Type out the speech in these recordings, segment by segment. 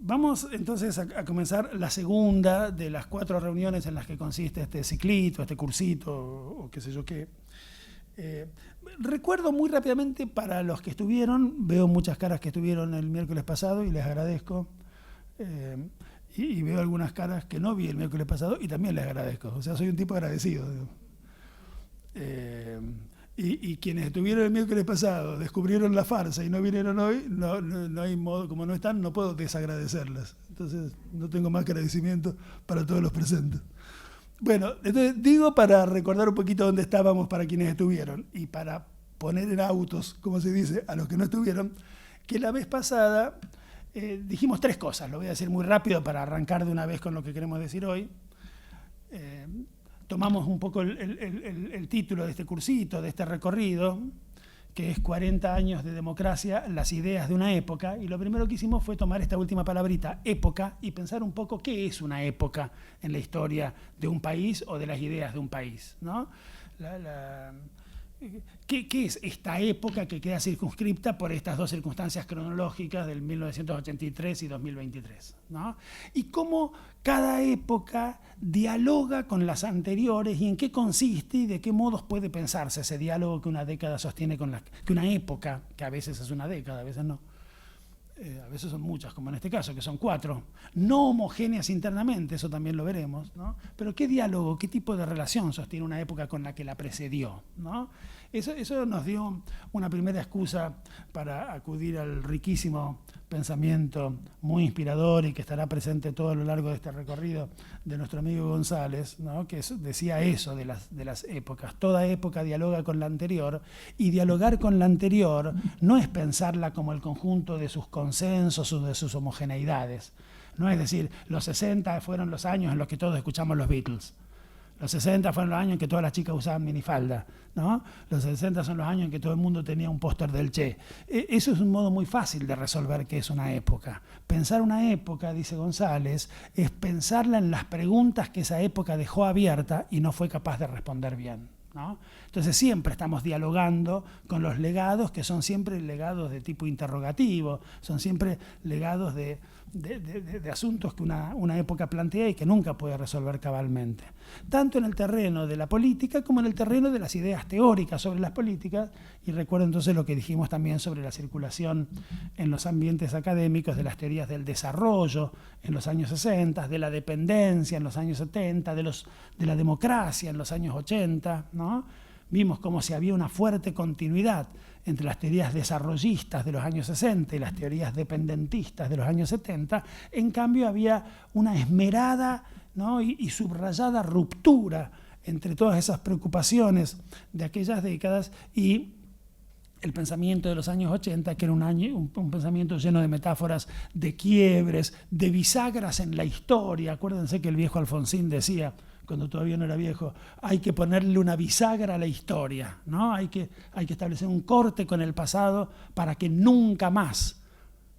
Vamos entonces a comenzar la segunda de las 4 reuniones en las que consiste este ciclito, este cursito, o qué sé yo qué. Recuerdo muy rápidamente para los que estuvieron, veo muchas caras que estuvieron el miércoles pasado y les agradezco. Y veo algunas caras que no vi el miércoles pasado y también les agradezco. O sea, soy un tipo agradecido. Y quienes estuvieron el miércoles pasado descubrieron la farsa y no vinieron hoy, no hay modo, como no están, no puedo desagradecerlas. Entonces no tengo más que agradecimiento para todos los presentes. Bueno, entonces digo para recordar un poquito dónde estábamos para quienes estuvieron y para poner en autos, como se dice, a los que no estuvieron, que la vez pasada dijimos 3 cosas. Lo voy a decir muy rápido para arrancar de una vez con lo que queremos decir hoy. Tomamos un poco el título de este cursito, de este recorrido, que es 40 años de democracia, las ideas de una época, y lo primero que hicimos fue tomar esta última palabrita, época, y pensar un poco qué es una época en la historia de un país o de las ideas de un país, ¿no? ¿Qué es esta época que queda circunscripta por estas 2 circunstancias cronológicas del 1983 y 2023, ¿no? Y cómo cada época dialoga con las anteriores y en qué consiste y de qué modos puede pensarse ese diálogo que una década sostiene con que una época, que a veces es una década, a veces no. A veces son muchas, como en este caso, que son 4, no homogéneas internamente, eso también lo veremos, ¿no? Pero ¿qué diálogo, qué tipo de relación sostiene una época con la que la precedió, ¿no? Eso nos dio una primera excusa para acudir al riquísimo pensamiento muy inspirador y que estará presente todo a lo largo de este recorrido de nuestro amigo González, ¿no? Que decía eso de las épocas. Toda época dialoga con la anterior, y dialogar con la anterior no es pensarla como el conjunto de sus consensos o de sus homogeneidades. No es decir, los 60 fueron los años en los que todos escuchamos los Beatles. Los 60 fueron los años en que todas las chicas usaban minifalda, ¿no? Los 60 son los años en que todo el mundo tenía un póster del Che. Eso es un modo muy fácil de resolver qué es una época. Pensar una época, dice González, es pensarla en las preguntas que esa época dejó abierta y no fue capaz de responder bien, ¿no? Entonces siempre estamos dialogando con los legados, que son siempre legados de tipo interrogativo, son siempre legados de asuntos que una época plantea y que nunca puede resolver cabalmente, tanto en el terreno de la política como en el terreno de las ideas teóricas sobre las políticas. Y recuerdo entonces lo que dijimos también sobre la circulación en los ambientes académicos de las teorías del desarrollo en los años 60, de la dependencia en los años 70, de la democracia en los años 80, ¿no? Vimos como si había una fuerte continuidad entre las teorías desarrollistas de los años 60 y las teorías dependentistas de los años 70. En cambio había una esmerada, ¿no? y subrayada ruptura entre todas esas preocupaciones de aquellas décadas y el pensamiento de los años 80, que era un pensamiento lleno de metáforas, de quiebres, de bisagras en la historia. Acuérdense que el viejo Alfonsín decía, cuando todavía no era viejo, hay que ponerle una bisagra a la historia, ¿no? Hay que establecer un corte con el pasado para que nunca más,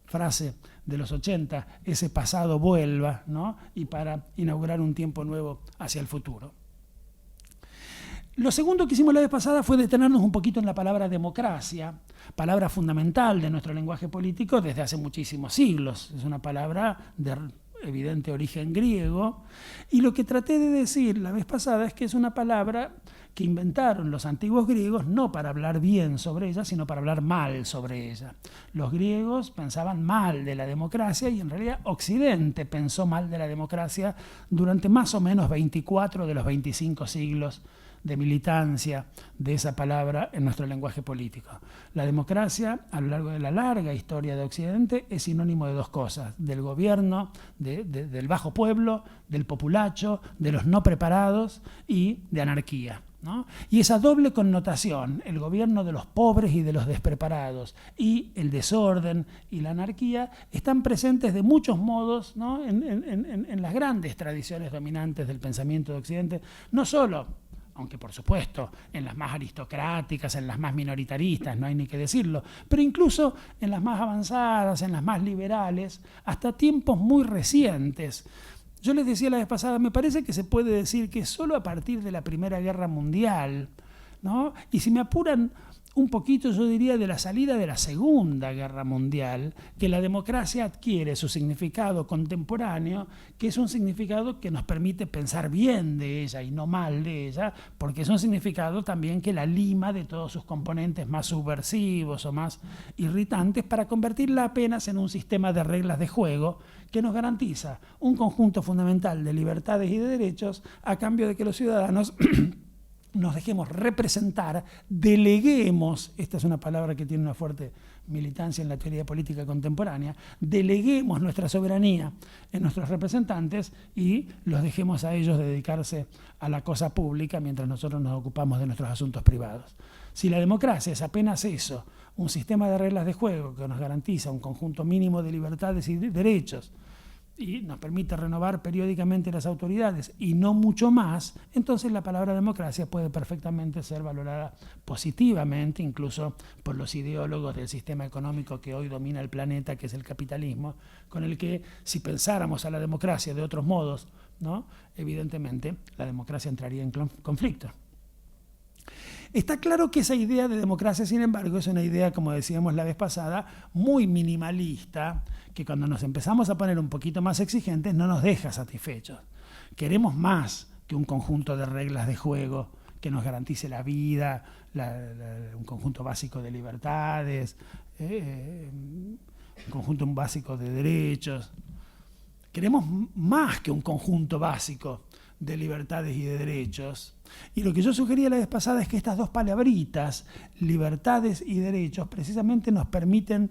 frase de los 80, ese pasado vuelva, ¿no? Y para inaugurar un tiempo nuevo hacia el futuro. Lo segundo que hicimos la vez pasada fue detenernos un poquito en la palabra democracia, palabra fundamental de nuestro lenguaje político desde hace muchísimos siglos. Es una palabra de evidente origen griego, y lo que traté de decir la vez pasada es que es una palabra que inventaron los antiguos griegos no para hablar bien sobre ella, sino para hablar mal sobre ella. Los griegos pensaban mal de la democracia y en realidad Occidente pensó mal de la democracia durante más o menos 24 de los 25 siglos de militancia de esa palabra en nuestro lenguaje político. La democracia, a lo largo de la larga historia de Occidente, es sinónimo de 2 cosas: del gobierno, del bajo pueblo, del populacho, de los no preparados y de anarquía, ¿no? Y esa doble connotación, el gobierno de los pobres y de los despreparados, y el desorden y la anarquía, están presentes de muchos modos, ¿no? en las grandes tradiciones dominantes del pensamiento de Occidente, no solo, aunque por supuesto en las más aristocráticas, en las más minoritaristas, no hay ni que decirlo, pero incluso en las más avanzadas, en las más liberales, hasta tiempos muy recientes. Yo les decía la vez pasada, me parece que se puede decir que solo a partir de la Primera Guerra Mundial, ¿no? Y si me apuran, un poquito, yo diría, de la salida de la Segunda Guerra Mundial, que la democracia adquiere su significado contemporáneo, que es un significado que nos permite pensar bien de ella y no mal de ella, porque es un significado también que la lima de todos sus componentes más subversivos o más irritantes para convertirla apenas en un sistema de reglas de juego que nos garantiza un conjunto fundamental de libertades y de derechos a cambio de que los ciudadanos nos dejemos representar, deleguemos, esta es una palabra que tiene una fuerte militancia en la teoría política contemporánea, deleguemos nuestra soberanía en nuestros representantes y los dejemos a ellos dedicarse a la cosa pública mientras nosotros nos ocupamos de nuestros asuntos privados. Si la democracia es apenas eso, un sistema de reglas de juego que nos garantiza un conjunto mínimo de libertades y de derechos, y nos permite renovar periódicamente las autoridades y no mucho más, entonces la palabra democracia puede perfectamente ser valorada positivamente, incluso por los ideólogos del sistema económico que hoy domina el planeta, que es el capitalismo, con el que si pensáramos a la democracia de otros modos, ¿no?, evidentemente la democracia entraría en conflicto. Está claro que esa idea de democracia, sin embargo, es una idea, como decíamos la vez pasada, muy minimalista, que cuando nos empezamos a poner un poquito más exigentes no nos deja satisfechos. Queremos más que un conjunto de reglas de juego que nos garantice la vida, un conjunto básico de libertades, un conjunto básico de derechos. Queremos más que un conjunto básico de libertades y de derechos. Y lo que yo sugería la vez pasada es que estas dos palabritas, libertades y derechos, precisamente nos permiten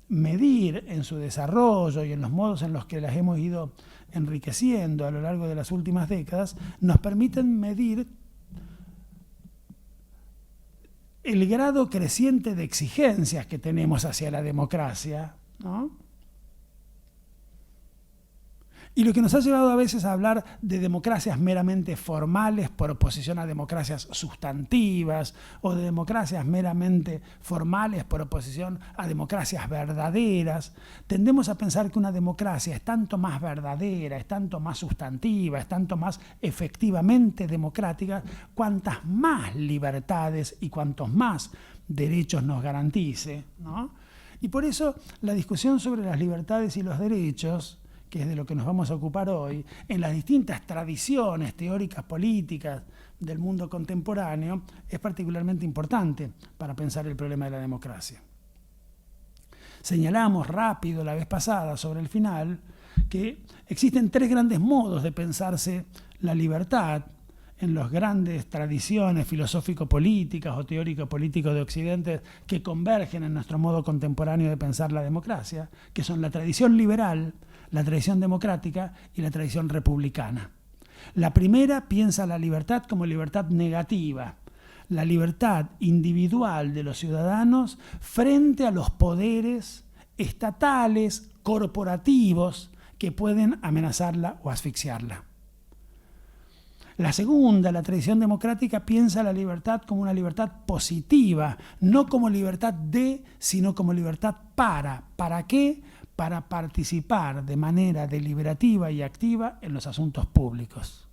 medir en su desarrollo y en los modos en los que las hemos ido enriqueciendo a lo largo de las últimas décadas, nos permiten medir el grado creciente de exigencias que tenemos hacia la democracia, ¿no? Y lo que nos ha llevado a veces a hablar de democracias meramente formales por oposición a democracias sustantivas, o de democracias meramente formales por oposición a democracias verdaderas. Tendemos a pensar que una democracia es tanto más verdadera, es tanto más sustantiva, es tanto más efectivamente democrática, cuantas más libertades y cuantos más derechos nos garantice, ¿no? Y por eso la discusión sobre las libertades y los derechos, que es de lo que nos vamos a ocupar hoy, en las distintas tradiciones teóricas políticas del mundo contemporáneo, es particularmente importante para pensar el problema de la democracia. Señalamos rápido la vez pasada, sobre el final, que existen tres grandes modos de pensarse la libertad en las grandes tradiciones filosófico-políticas o teórico-políticos de Occidente que convergen en nuestro modo contemporáneo de pensar la democracia, que son la tradición liberal, la tradición democrática y la tradición republicana. La primera piensa la libertad como libertad negativa, la libertad individual de los ciudadanos frente a los poderes estatales, corporativos, que pueden amenazarla o asfixiarla. La segunda, la tradición democrática, piensa la libertad como una libertad positiva, no como libertad de, sino como libertad para. ¿Para qué? Para participar de manera deliberativa y activa en los asuntos públicos.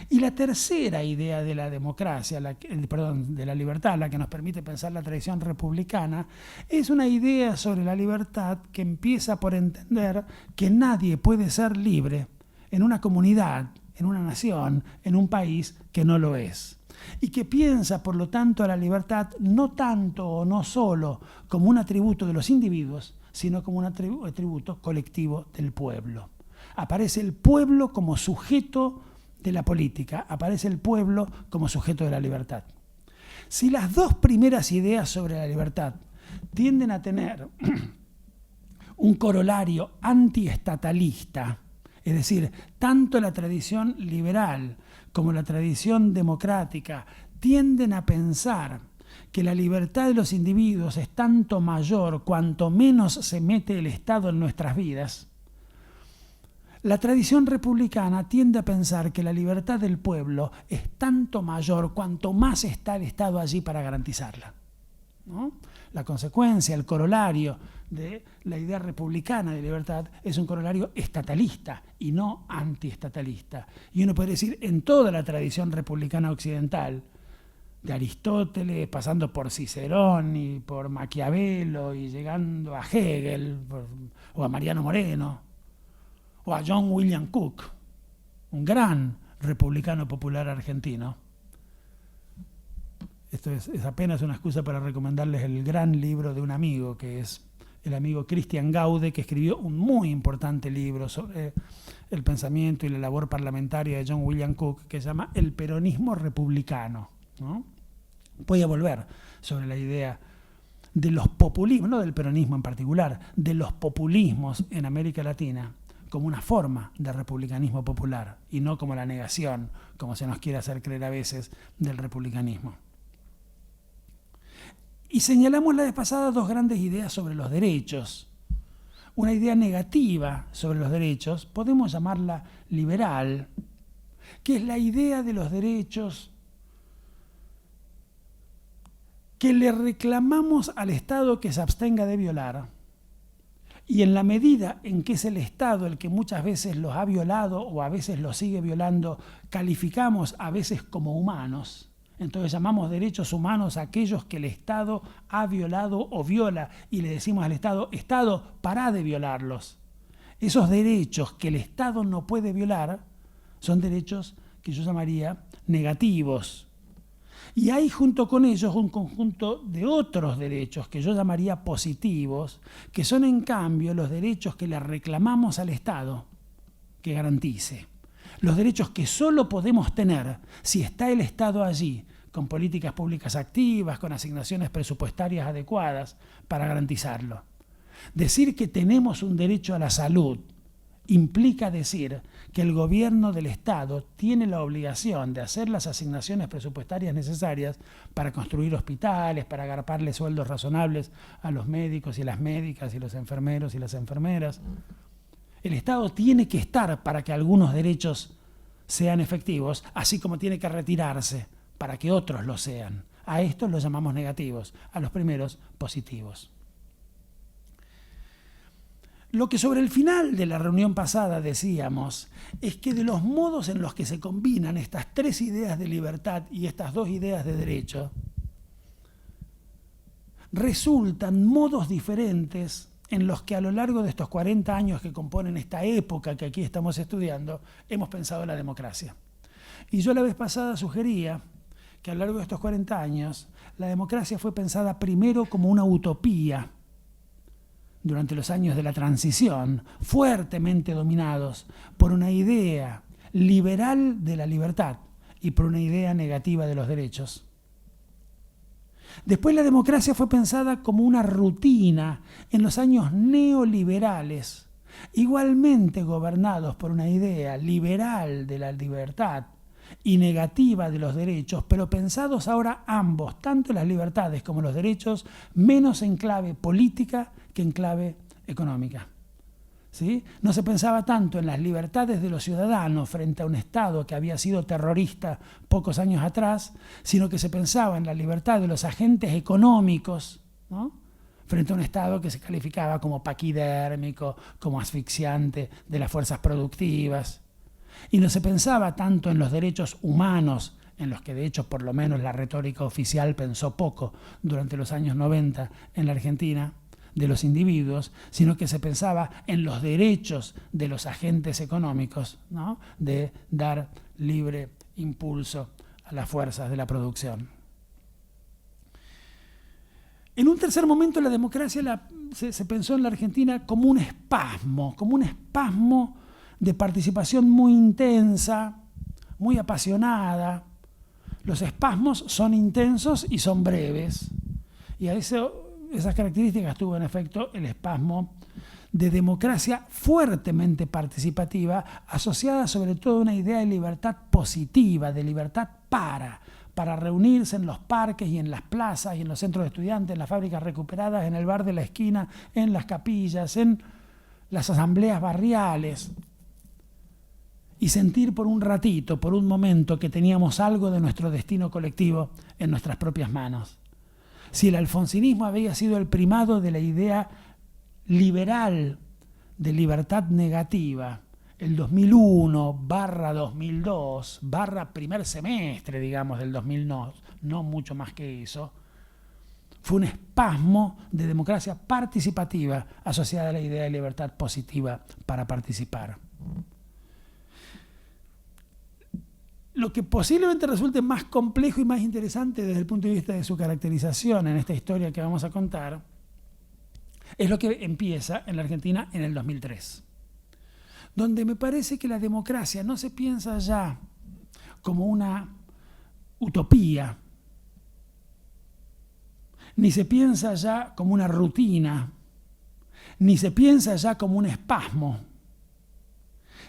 Y la tercera idea de la democracia, de la libertad, la que nos permite pensar la tradición republicana, es una idea sobre la libertad que empieza por entender que nadie puede ser libre en una comunidad, en una nación, en un país que no lo es. Y que piensa, por lo tanto, a la libertad no tanto o no solo como un atributo de los individuos, sino como un atributo colectivo del pueblo. Aparece el pueblo como sujeto de la política, aparece el pueblo como sujeto de la libertad. Si las dos primeras ideas sobre la libertad tienden a tener un corolario antiestatalista, es decir, tanto la tradición liberal como la tradición democrática tienden a pensar que la libertad de los individuos es tanto mayor cuanto menos se mete el Estado en nuestras vidas, la tradición republicana tiende a pensar que la libertad del pueblo es tanto mayor cuanto más está el Estado allí para garantizarla, ¿no? La consecuencia, el corolario de la idea republicana de libertad es un corolario estatalista y no antiestatalista. Y uno podría decir, en toda la tradición republicana occidental, de Aristóteles, pasando por Cicerón y por Maquiavelo y llegando a Hegel o a Mariano Moreno o a John William Cook, un gran republicano popular argentino. Esto es apenas una excusa para recomendarles el gran libro de un amigo, que es el amigo Christian Gaude, que escribió un muy importante libro sobre el pensamiento y la labor parlamentaria de John William Cook, que se llama El peronismo republicano, ¿no? Voy a volver sobre la idea de los populismos, no del peronismo en particular, de los populismos en América Latina como una forma de republicanismo popular y no como la negación, como se nos quiere hacer creer a veces, del republicanismo. Y señalamos la vez pasada dos grandes ideas sobre los derechos. Una idea negativa sobre los derechos, podemos llamarla liberal, que es la idea de los derechos que le reclamamos al Estado que se abstenga de violar, y en la medida en que es el Estado el que muchas veces los ha violado o a veces los sigue violando, calificamos a veces como humanos. Entonces llamamos derechos humanos a aquellos que el Estado ha violado o viola y le decimos al Estado, Estado, pará de violarlos. Esos derechos que el Estado no puede violar son derechos que yo llamaría negativos. Y hay junto con ellos un conjunto de otros derechos que yo llamaría positivos, que son en cambio los derechos que le reclamamos al Estado que garantice. Los derechos que solo podemos tener si está el Estado allí, con políticas públicas activas, con asignaciones presupuestarias adecuadas para garantizarlo. Decir que tenemos un derecho a la salud implica decir que el gobierno del Estado tiene la obligación de hacer las asignaciones presupuestarias necesarias para construir hospitales, para agarparle sueldos razonables a los médicos y las médicas y los enfermeros y las enfermeras. El Estado tiene que estar para que algunos derechos sean efectivos, así como tiene que retirarse para que otros lo sean. A estos los llamamos negativos, a los primeros positivos. Lo que sobre el final de la reunión pasada decíamos es que de los modos en los que se combinan estas tres ideas de libertad y estas dos ideas de derecho, resultan modos diferentes en los que a lo largo de estos 40 años que componen esta época que aquí estamos estudiando, hemos pensado la democracia. Y yo la vez pasada sugería que a lo largo de estos 40 años, la democracia fue pensada primero como una utopía, durante los años de la transición, fuertemente dominados por una idea liberal de la libertad y por una idea negativa de los derechos. Después la democracia fue pensada como una rutina en los años neoliberales, igualmente gobernados por una idea liberal de la libertad y negativa de los derechos, pero pensados ahora ambos, tanto las libertades como los derechos, menos en clave política que en clave económica. ¿Sí? No se pensaba tanto en las libertades de los ciudadanos frente a un Estado que había sido terrorista pocos años atrás, sino que se pensaba en la libertad de los agentes económicos, ¿no?, frente a un Estado que se calificaba como paquidérmico, como asfixiante de las fuerzas productivas. Y no se pensaba tanto en los derechos humanos, en los que de hecho por lo menos la retórica oficial pensó poco durante los años 90 en la Argentina, de los individuos, sino que se pensaba en los derechos de los agentes económicos, ¿no?, de dar libre impulso a las fuerzas de la producción. En un tercer momento la democracia se pensó en la Argentina como un espasmo de participación muy intensa, muy apasionada. Los espasmos son intensos y son breves. Y a esas características tuvo en efecto el espasmo de democracia fuertemente participativa, asociada sobre todo a una idea de libertad positiva, de libertad para reunirse en los parques y en las plazas y en los centros de estudiantes, en las fábricas recuperadas, en el bar de la esquina, en las capillas, en las asambleas barriales, y sentir por un ratito, por un momento, que teníamos algo de nuestro destino colectivo en nuestras propias manos. Si el alfonsinismo había sido el primado de la idea liberal de libertad negativa, el 2001 / 2002 / primer semestre, digamos, del 2002, no mucho más que eso. Fue un espasmo de democracia participativa asociada a la idea de libertad positiva para participar. Lo que posiblemente resulte más complejo y más interesante desde el punto de vista de su caracterización en esta historia que vamos a contar, es lo que empieza en la Argentina en el 2003, donde me parece que la democracia no se piensa ya como una utopía, ni se piensa ya como una rutina, ni se piensa ya como un espasmo,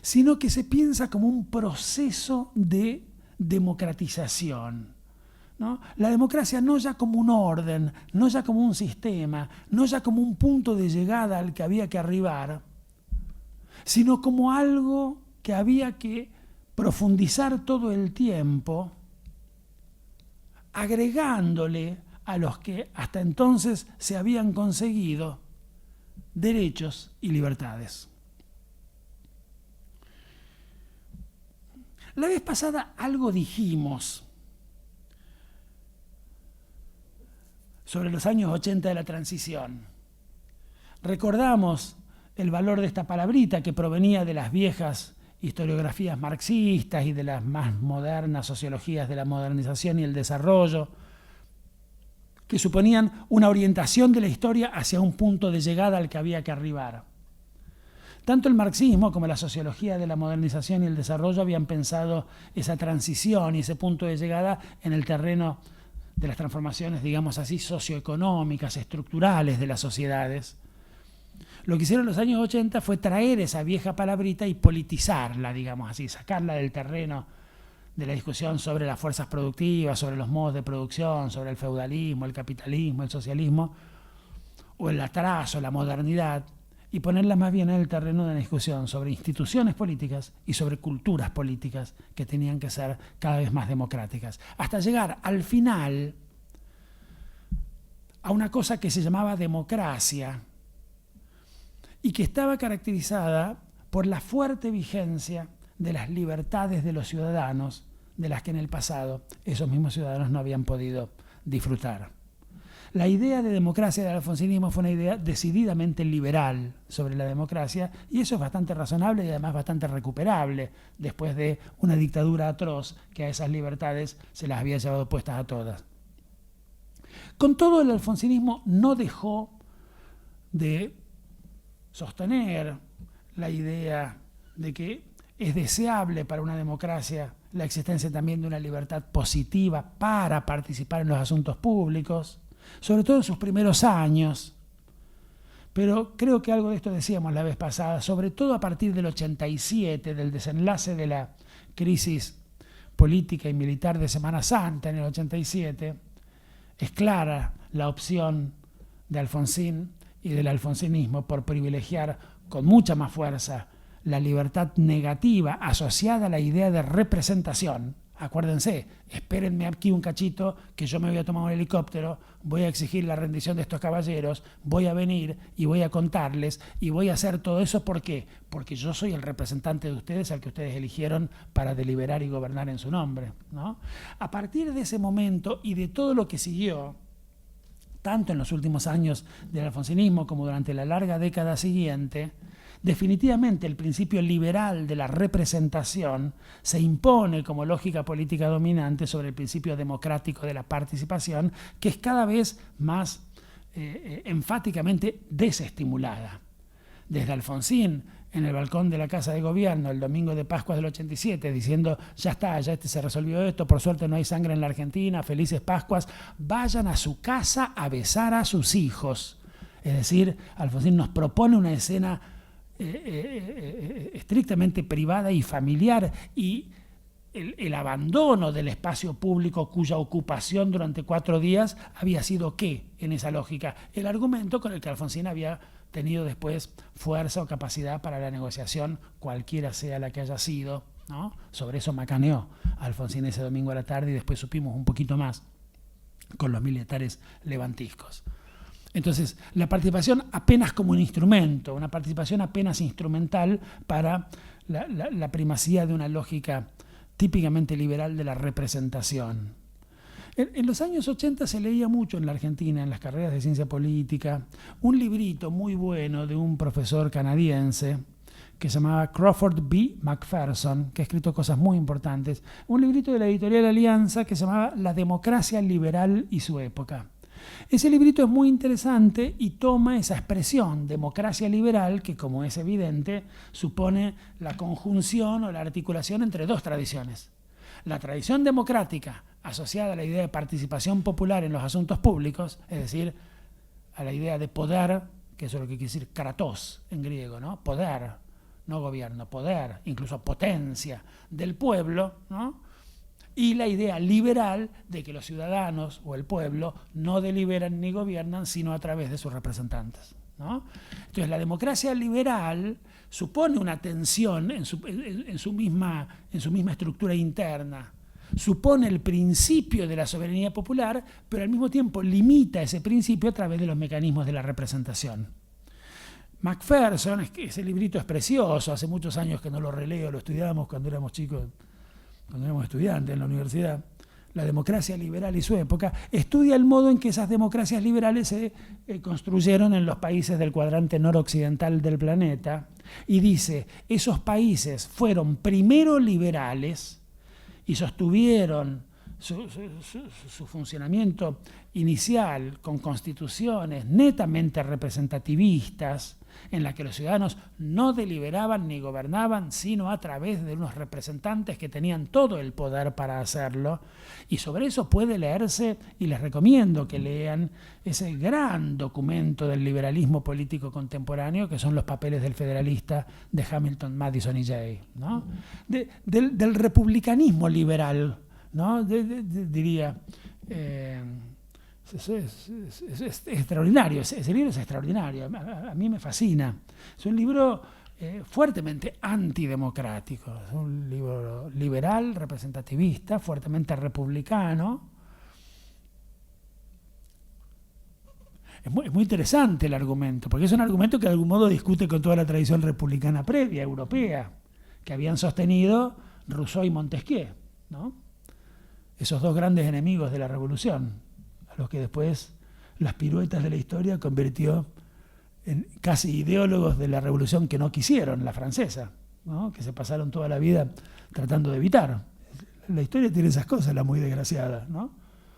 sino que se piensa como un proceso de democratización, ¿no? La democracia no ya como un orden, no ya como un sistema, no ya como un punto de llegada al que había que arribar, sino como algo que había que profundizar todo el tiempo, agregándole a los que hasta entonces se habían conseguido derechos y libertades. La vez pasada algo dijimos sobre los años 80 de la transición. Recordamos el valor de esta palabrita que provenía de las viejas historiografías marxistas y de las más modernas sociologías de la modernización y el desarrollo, que suponían una orientación de la historia hacia un punto de llegada al que había que arribar. Tanto el marxismo como la sociología de la modernización y el desarrollo habían pensado esa transición y ese punto de llegada en el terreno de las transformaciones, digamos así, socioeconómicas, estructurales de las sociedades. Lo que hicieron en los años 80 fue traer esa vieja palabrita y politizarla, digamos así, sacarla del terreno de la discusión sobre las fuerzas productivas, sobre los modos de producción, sobre el feudalismo, el capitalismo, el socialismo, o el atraso, la modernidad, y ponerla más bien en el terreno de la discusión sobre instituciones políticas y sobre culturas políticas que tenían que ser cada vez más democráticas, hasta llegar al final a una cosa que se llamaba democracia y que estaba caracterizada por la fuerte vigencia de las libertades de los ciudadanos, de las que en el pasado esos mismos ciudadanos no habían podido disfrutar. La idea de democracia del alfonsinismo fue una idea decididamente liberal sobre la democracia, y eso es bastante razonable y además bastante recuperable después de una dictadura atroz que a esas libertades se las había llevado puestas a todas. Con todo, el alfonsinismo no dejó de sostener la idea de que es deseable para una democracia la existencia también de una libertad positiva para participar en los asuntos públicos, sobre todo en sus primeros años. Pero creo que algo de esto decíamos la vez pasada, sobre todo a partir del 87, del desenlace de la crisis política y militar de Semana Santa en el 87, es clara la opción de Alfonsín y del alfonsinismo por privilegiar con mucha más fuerza la libertad negativa asociada a la idea de representación. Acuérdense, espérenme aquí un cachito que yo me voy a tomar un helicóptero, voy a exigir la rendición de estos caballeros, voy a venir y voy a contarles y voy a hacer todo eso. ¿Por qué? Porque yo soy el representante de ustedes al que ustedes eligieron para deliberar y gobernar en su nombre, ¿no? A partir de ese momento y de todo lo que siguió, tanto en los últimos años del alfonsinismo como durante la larga década siguiente, definitivamente el principio liberal de la representación se impone como lógica política dominante sobre el principio democrático de la participación, que es cada vez más enfáticamente desestimulada. Desde Alfonsín, en el balcón de la Casa de Gobierno el domingo de Pascua del 87, diciendo ya está, ya se resolvió esto, por suerte no hay sangre en la Argentina, felices Pascuas, vayan a su casa a besar a sus hijos. Es decir, Alfonsín nos propone una escena estrictamente privada y familiar, y el abandono del espacio público cuya ocupación durante 4 días había sido ¿qué? En esa lógica, el argumento con el que Alfonsín había tenido después fuerza o capacidad para la negociación, cualquiera sea la que haya sido, ¿no? Sobre eso macaneó Alfonsín ese domingo a la tarde y después supimos un poquito más con los militares levantiscos. Entonces, la participación apenas como un instrumento, una participación apenas instrumental para la primacía de una lógica típicamente liberal de la representación. En los años 80 se leía mucho en la Argentina, en las carreras de ciencia política, un librito muy bueno de un profesor canadiense que se llamaba Crawford B. McPherson, que ha escrito cosas muy importantes. Un librito de la editorial Alianza que se llamaba La democracia liberal y su época. Ese librito es muy interesante y toma esa expresión, democracia liberal, que como es evidente, supone la conjunción o la articulación entre dos tradiciones. La tradición democrática, asociada a la idea de participación popular en los asuntos públicos, es decir, a la idea de poder, que eso es lo que quiere decir kratos en griego, ¿no? Poder, no gobierno, poder, incluso potencia del pueblo, ¿no? Y la idea liberal de que los ciudadanos o el pueblo no deliberan ni gobiernan sino a través de sus representantes, ¿no? Entonces la democracia liberal supone una tensión en su misma estructura interna, supone el principio de la soberanía popular, pero al mismo tiempo limita ese principio a través de los mecanismos de la representación. McPherson, ese librito es precioso, hace muchos años que no lo releo, lo estudiábamos cuando éramos chicos, cuando éramos estudiantes en la universidad. La democracia liberal y su época, estudia el modo en que esas democracias liberales se construyeron en los países del cuadrante noroccidental del planeta y dice, esos países fueron primero liberales y sostuvieron su funcionamiento inicial con constituciones netamente representativistas, en la que los ciudadanos no deliberaban ni gobernaban, sino a través de unos representantes que tenían todo el poder para hacerlo. Y sobre eso puede leerse, y les recomiendo que lean, ese gran documento del liberalismo político contemporáneo, que son los papeles del federalista de Hamilton, Madison y Jay, ¿no? Del republicanismo liberal, ¿no? Diría... Es extraordinario, ese libro es extraordinario, a mí me fascina. Es un libro fuertemente antidemocrático, es un libro liberal, representativista, fuertemente republicano. Es muy interesante el argumento, porque es un argumento que de algún modo discute con toda la tradición republicana previa, europea, que habían sostenido Rousseau y Montesquieu, ¿no? Esos dos grandes enemigos de la revolución, a los que después las piruetas de la historia convirtió en casi ideólogos de la revolución que no quisieron, la francesa, ¿no? Que se pasaron toda la vida tratando de evitar. La historia tiene esas cosas, la muy desgraciada, ¿no?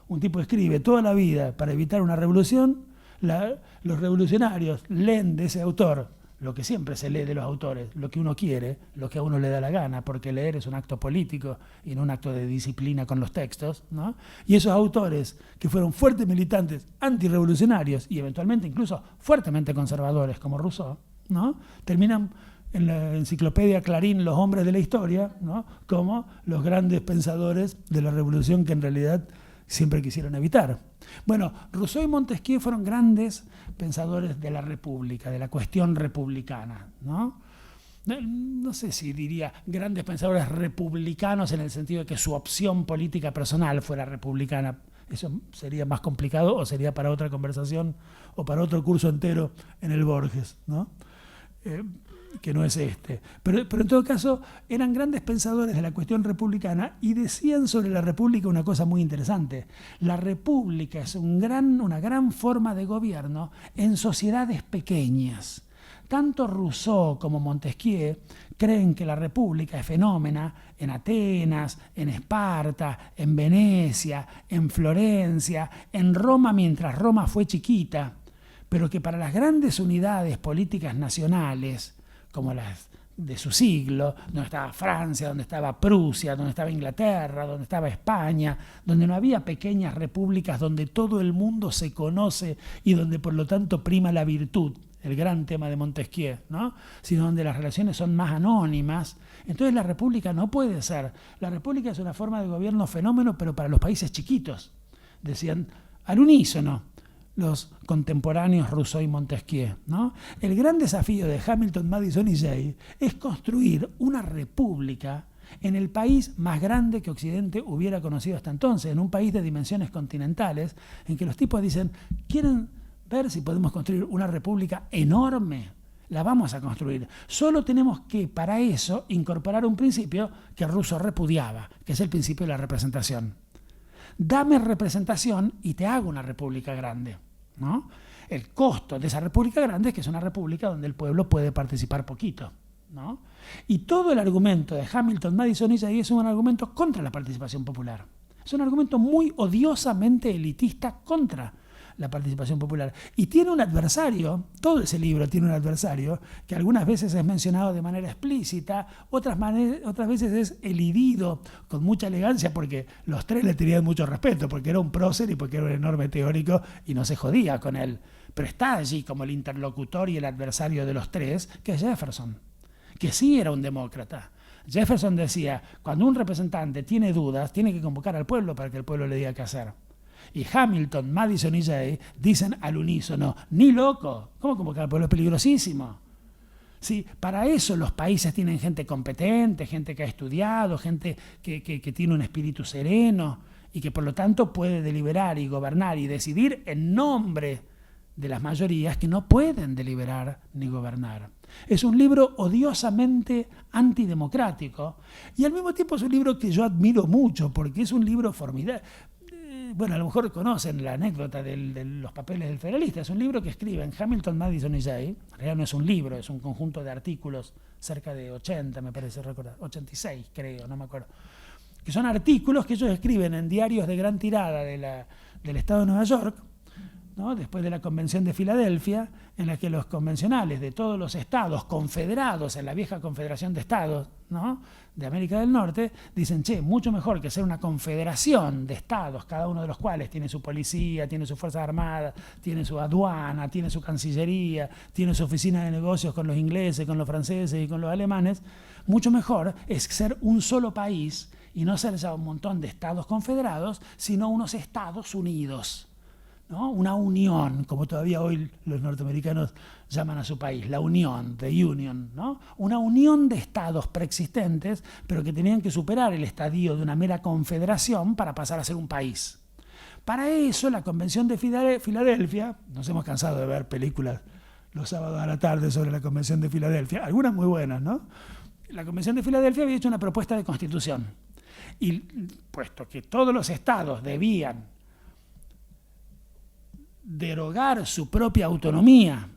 Un tipo escribe toda la vida para evitar una revolución, los revolucionarios leen de ese autor lo que siempre se lee de los autores, lo que uno quiere, lo que a uno le da la gana, porque leer es un acto político y no un acto de disciplina con los textos, ¿no? Y esos autores que fueron fuertes militantes antirrevolucionarios y eventualmente incluso fuertemente conservadores como Rousseau, ¿no? Terminan en la enciclopedia Clarín los hombres de la historia, ¿no? Como los grandes pensadores de la revolución que en realidad siempre quisieron evitar. Bueno, Rousseau y Montesquieu fueron grandes pensadores de la República, de la cuestión republicana, ¿no? No sé si diría grandes pensadores republicanos en el sentido de que su opción política personal fuera republicana. Eso sería más complicado o sería para otra conversación o para otro curso entero en el Borges, ¿no? Que no es este. Pero en todo caso, eran grandes pensadores de la cuestión republicana y decían sobre la república una cosa muy interesante. La república es una gran forma de gobierno en sociedades pequeñas. Tanto Rousseau como Montesquieu creen que la república es fenómena en Atenas, en Esparta, en Venecia, en Florencia, en Roma mientras Roma fue chiquita, pero que para las grandes unidades políticas nacionales, como las de su siglo, donde estaba Francia, donde estaba Prusia, donde estaba Inglaterra, donde estaba España, donde no había pequeñas repúblicas donde todo el mundo se conoce y donde por lo tanto prima la virtud, el gran tema de Montesquieu, ¿no? Sino donde las relaciones son más anónimas. Entonces la república no puede ser. La república es una forma de gobierno fenómeno, pero para los países chiquitos, decían al unísono los contemporáneos Rousseau y Montesquieu, ¿no? El gran desafío de Hamilton, Madison y Jay es construir una república en el país más grande que Occidente hubiera conocido hasta entonces, en un país de dimensiones continentales, en que los tipos dicen, ¿quieren ver si podemos construir una república enorme? La vamos a construir. Solo tenemos que, para eso, incorporar un principio que Rousseau repudiaba, que es el principio de la representación. dame representación y te hago una república grande, ¿no? El costo de esa república grande es que es una república donde el pueblo puede participar poquito, ¿no? Y todo el argumento de Hamilton, Madison y Jay es un argumento contra la participación popular. Es un argumento muy odiosamente elitista contra la participación popular. Y tiene un adversario, todo ese libro tiene un adversario, que algunas veces es mencionado de manera explícita, otras veces es elidido con mucha elegancia, porque los tres le tenían mucho respeto, porque era un prócer y porque era un enorme teórico y no se jodía con él. Pero está allí como el interlocutor y el adversario de los tres, que es Jefferson, que sí era un demócrata. Jefferson decía, cuando un representante tiene dudas, tiene que convocar al pueblo para que el pueblo le diga qué hacer. Y Hamilton, Madison y Jay dicen al unísono, ni loco, ¿cómo convocar al pueblo? Es peligrosísimo. Sí, para eso los países tienen gente competente, gente que ha estudiado, gente que tiene un espíritu sereno y que por lo tanto puede deliberar y gobernar y decidir en nombre de las mayorías que no pueden deliberar ni gobernar. Es un libro odiosamente antidemocrático y al mismo tiempo es un libro que yo admiro mucho porque es un libro formidable. Bueno, a lo mejor conocen la anécdota de los papeles del federalista. Es un libro que escriben Hamilton, Madison y Jay. En realidad no es un libro, es un conjunto de artículos, cerca de 80, me parece recordar, 86 creo, no me acuerdo. Que son artículos que ellos escriben en diarios de gran tirada del estado de Nueva York, ¿no? Después de la Convención de Filadelfia, en la que los convencionales de todos los estados confederados en la vieja Confederación de Estados, ¿no?, de América del Norte, dicen, che, mucho mejor que ser una confederación de estados, cada uno de los cuales tiene su policía, tiene sus fuerzas armadas, tiene su aduana, tiene su cancillería, tiene su oficina de negocios con los ingleses, con los franceses y con los alemanes. Mucho mejor es ser un solo país y no ser ya un montón de estados confederados, sino unos Estados Unidos, ¿no? Una unión, como todavía hoy los norteamericanos llaman a su país, la unión, the union, ¿no? Una unión de estados preexistentes, pero que tenían que superar el estadio de una mera confederación para pasar a ser un país. Para eso, la Convención de Filadelfia, nos hemos cansado de ver películas los sábados a la tarde sobre la Convención de Filadelfia, algunas muy buenas, ¿no? La Convención de Filadelfia había hecho una propuesta de constitución, y puesto que todos los estados debían derogar su propia autonomía,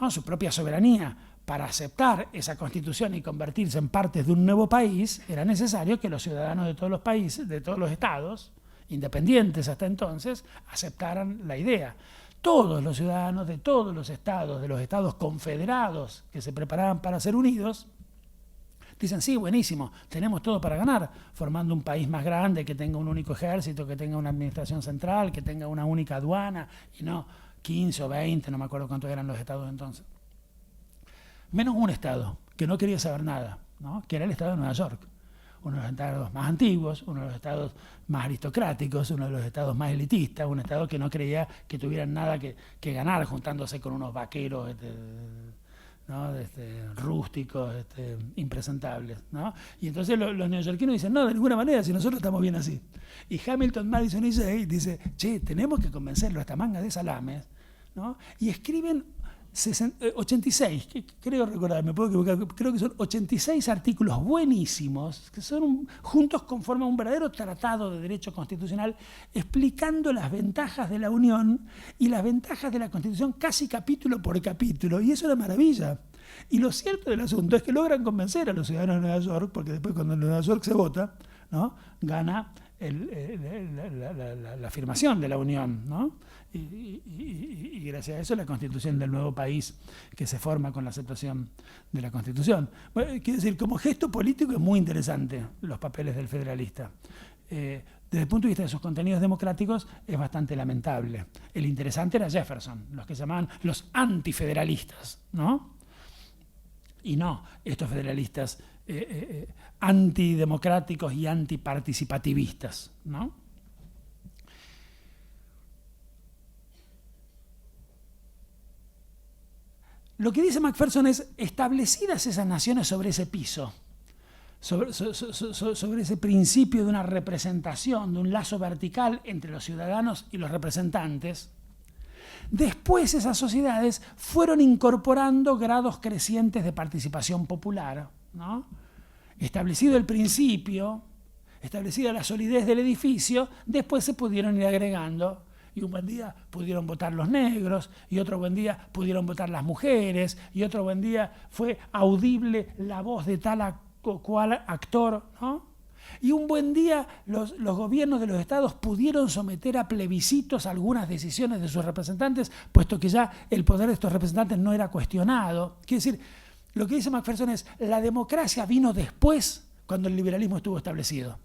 ¿no?, su propia soberanía, para aceptar esa constitución y convertirse en partes de un nuevo país, era necesario que los ciudadanos de todos los países, de todos los estados, independientes hasta entonces, aceptaran la idea. Todos los ciudadanos de todos los estados confederados que se preparaban para ser unidos, dicen, sí, buenísimo, tenemos todo para ganar, formando un país más grande, que tenga un único ejército, que tenga una administración central, que tenga una única aduana, y no 15 o 20, no me acuerdo cuántos eran los estados entonces. Menos un estado, que no quería saber nada, ¿no?, que era el estado de Nueva York. Uno de los estados más antiguos, uno de los estados más aristocráticos, uno de los estados más elitistas, un estado que no creía que tuvieran nada que ganar juntándose con unos vaqueros, ¿no?, rústicos, impresentables, ¿no? Y entonces los neoyorquinos dicen, no, de ninguna manera, si nosotros estamos bien así. Y Hamilton, Madison y Jay dice, che, tenemos que convencerlo a esta manga de salames, ¿no? Y escriben 86, creo recordar, me puedo equivocar, creo que son 86 artículos buenísimos, que son juntos conforman un verdadero tratado de derecho constitucional, explicando las ventajas de la unión y las ventajas de la Constitución casi capítulo por capítulo, y eso era maravilla. Y lo cierto del asunto es que logran convencer a los ciudadanos de Nueva York, porque después cuando en Nueva York se vota, ¿no?, gana la afirmación de la unión, ¿no? Y gracias a eso la constitución del nuevo país que se forma con la aceptación de la constitución. Bueno, quiero decir, como gesto político es muy interesante los papeles del federalista. Desde el punto de vista de sus contenidos democráticos es bastante lamentable. El interesante era Jefferson, los que se llamaban los antifederalistas, ¿no? Y no estos federalistas antidemocráticos y antiparticipativistas, ¿no? Lo que dice Macpherson es, establecidas esas naciones sobre ese piso, sobre ese principio de una representación, de un lazo vertical entre los ciudadanos y los representantes, después esas sociedades fueron incorporando grados crecientes de participación popular, ¿no? Establecido el principio, establecida la solidez del edificio, después se pudieron ir agregando. Y un buen día pudieron votar los negros, y otro buen día pudieron votar las mujeres, y otro buen día fue audible la voz de tal o cual actor, ¿no? Y un buen día los gobiernos de los estados pudieron someter a plebiscitos algunas decisiones de sus representantes, puesto que ya el poder de estos representantes no era cuestionado. Quiere decir, lo que dice Macpherson es, la democracia vino después, cuando el liberalismo estuvo establecido.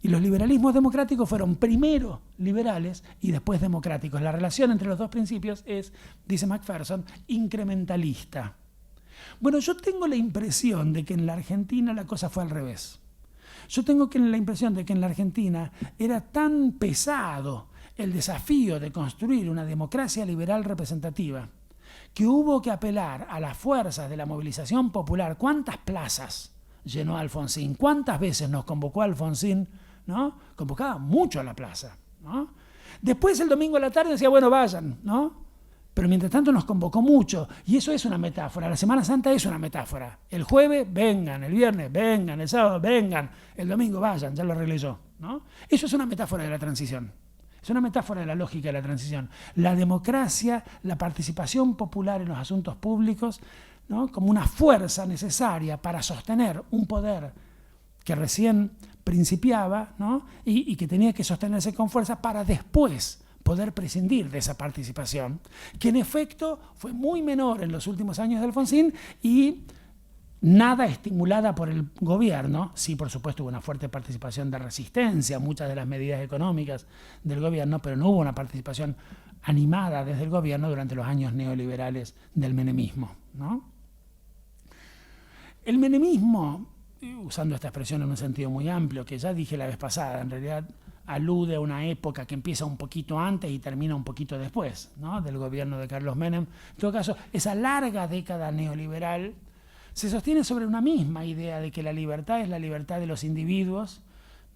Y los liberalismos democráticos fueron primero liberales y después democráticos. La relación entre los dos principios es, dice Macpherson, incrementalista. Bueno, yo tengo la impresión de que en la Argentina la cosa fue al revés. Yo tengo la impresión de que en la Argentina era tan pesado el desafío de construir una democracia liberal representativa que hubo que apelar a las fuerzas de la movilización popular. ¿Cuántas plazas llenó Alfonsín? ¿Cuántas veces nos convocó Alfonsín? ¿No? Convocaba mucho a la plaza, ¿no? Después el domingo a la tarde decía, bueno, vayan, ¿no? Pero mientras tanto nos convocó mucho, y eso es una metáfora. La Semana Santa es una metáfora. El jueves, vengan, el viernes, vengan, el sábado, vengan, el domingo, vayan, ya lo arreglé yo, ¿no? Eso es una metáfora de la transición. Es una metáfora de la lógica de la transición. La democracia, la participación popular en los asuntos públicos, ¿no? Como una fuerza necesaria para sostener un poder que recién principiaba, ¿no? y que tenía que sostenerse con fuerza para después poder prescindir de esa participación, que en efecto fue muy menor en los últimos años de Alfonsín y nada estimulada por el gobierno. Sí, por supuesto, hubo una fuerte participación de resistencia a muchas de las medidas económicas del gobierno, pero no hubo una participación animada desde el gobierno durante los años neoliberales del menemismo, ¿no? El menemismo, usando esta expresión en un sentido muy amplio, que ya dije la vez pasada, en realidad alude a una época que empieza un poquito antes y termina un poquito después, ¿no? Del gobierno de Carlos Menem. En todo caso, esa larga década neoliberal se sostiene sobre una misma idea de que la libertad es la libertad de los individuos,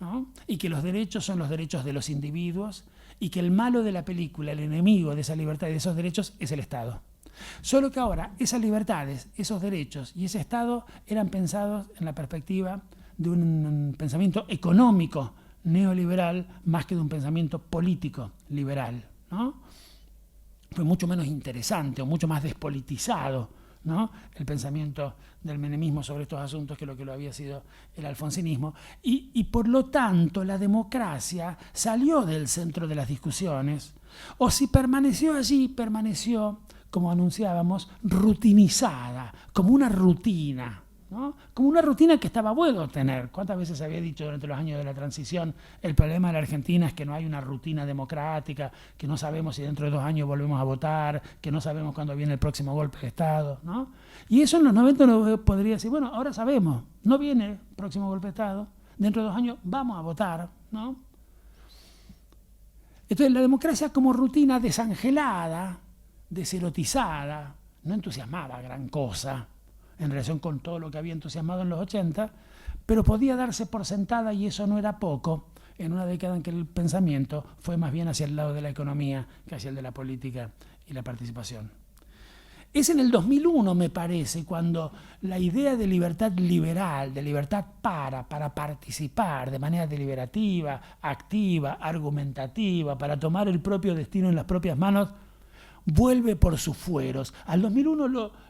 ¿no? Y que los derechos son los derechos de los individuos, y que el malo de la película, el enemigo de esa libertad y de esos derechos, es el Estado. Solo que ahora esas libertades, esos derechos y ese Estado eran pensados en la perspectiva de un pensamiento económico neoliberal más que de un pensamiento político liberal, ¿no? Fue mucho menos interesante o mucho más despolitizado, ¿no? El pensamiento del menemismo sobre estos asuntos que lo había sido el alfonsinismo. Y por lo tanto la democracia salió del centro de las discusiones, o si permaneció allí, permaneció, como anunciábamos, rutinizada, como una rutina, ¿no? Como una rutina que estaba bueno tener. ¿Cuántas veces se había dicho durante los años de la transición el problema de la Argentina es que no hay una rutina democrática, que no sabemos si dentro de 2 años volvemos a votar, que no sabemos cuándo viene el próximo golpe de Estado, ¿no? Y eso en los 90 uno podría decir, bueno, ahora sabemos, no viene el próximo golpe de Estado, dentro de 2 años vamos a votar, ¿no? Entonces la democracia como rutina desangelada, deserotizada, no entusiasmaba gran cosa en relación con todo lo que había entusiasmado en los 80, pero podía darse por sentada, y eso no era poco, en una década en que el pensamiento fue más bien hacia el lado de la economía que hacia el de la política y la participación. Es en el 2001, me parece, cuando la idea de libertad liberal, de libertad para participar de manera deliberativa, activa, argumentativa, para tomar el propio destino en las propias manos, vuelve por sus fueros. Al 2001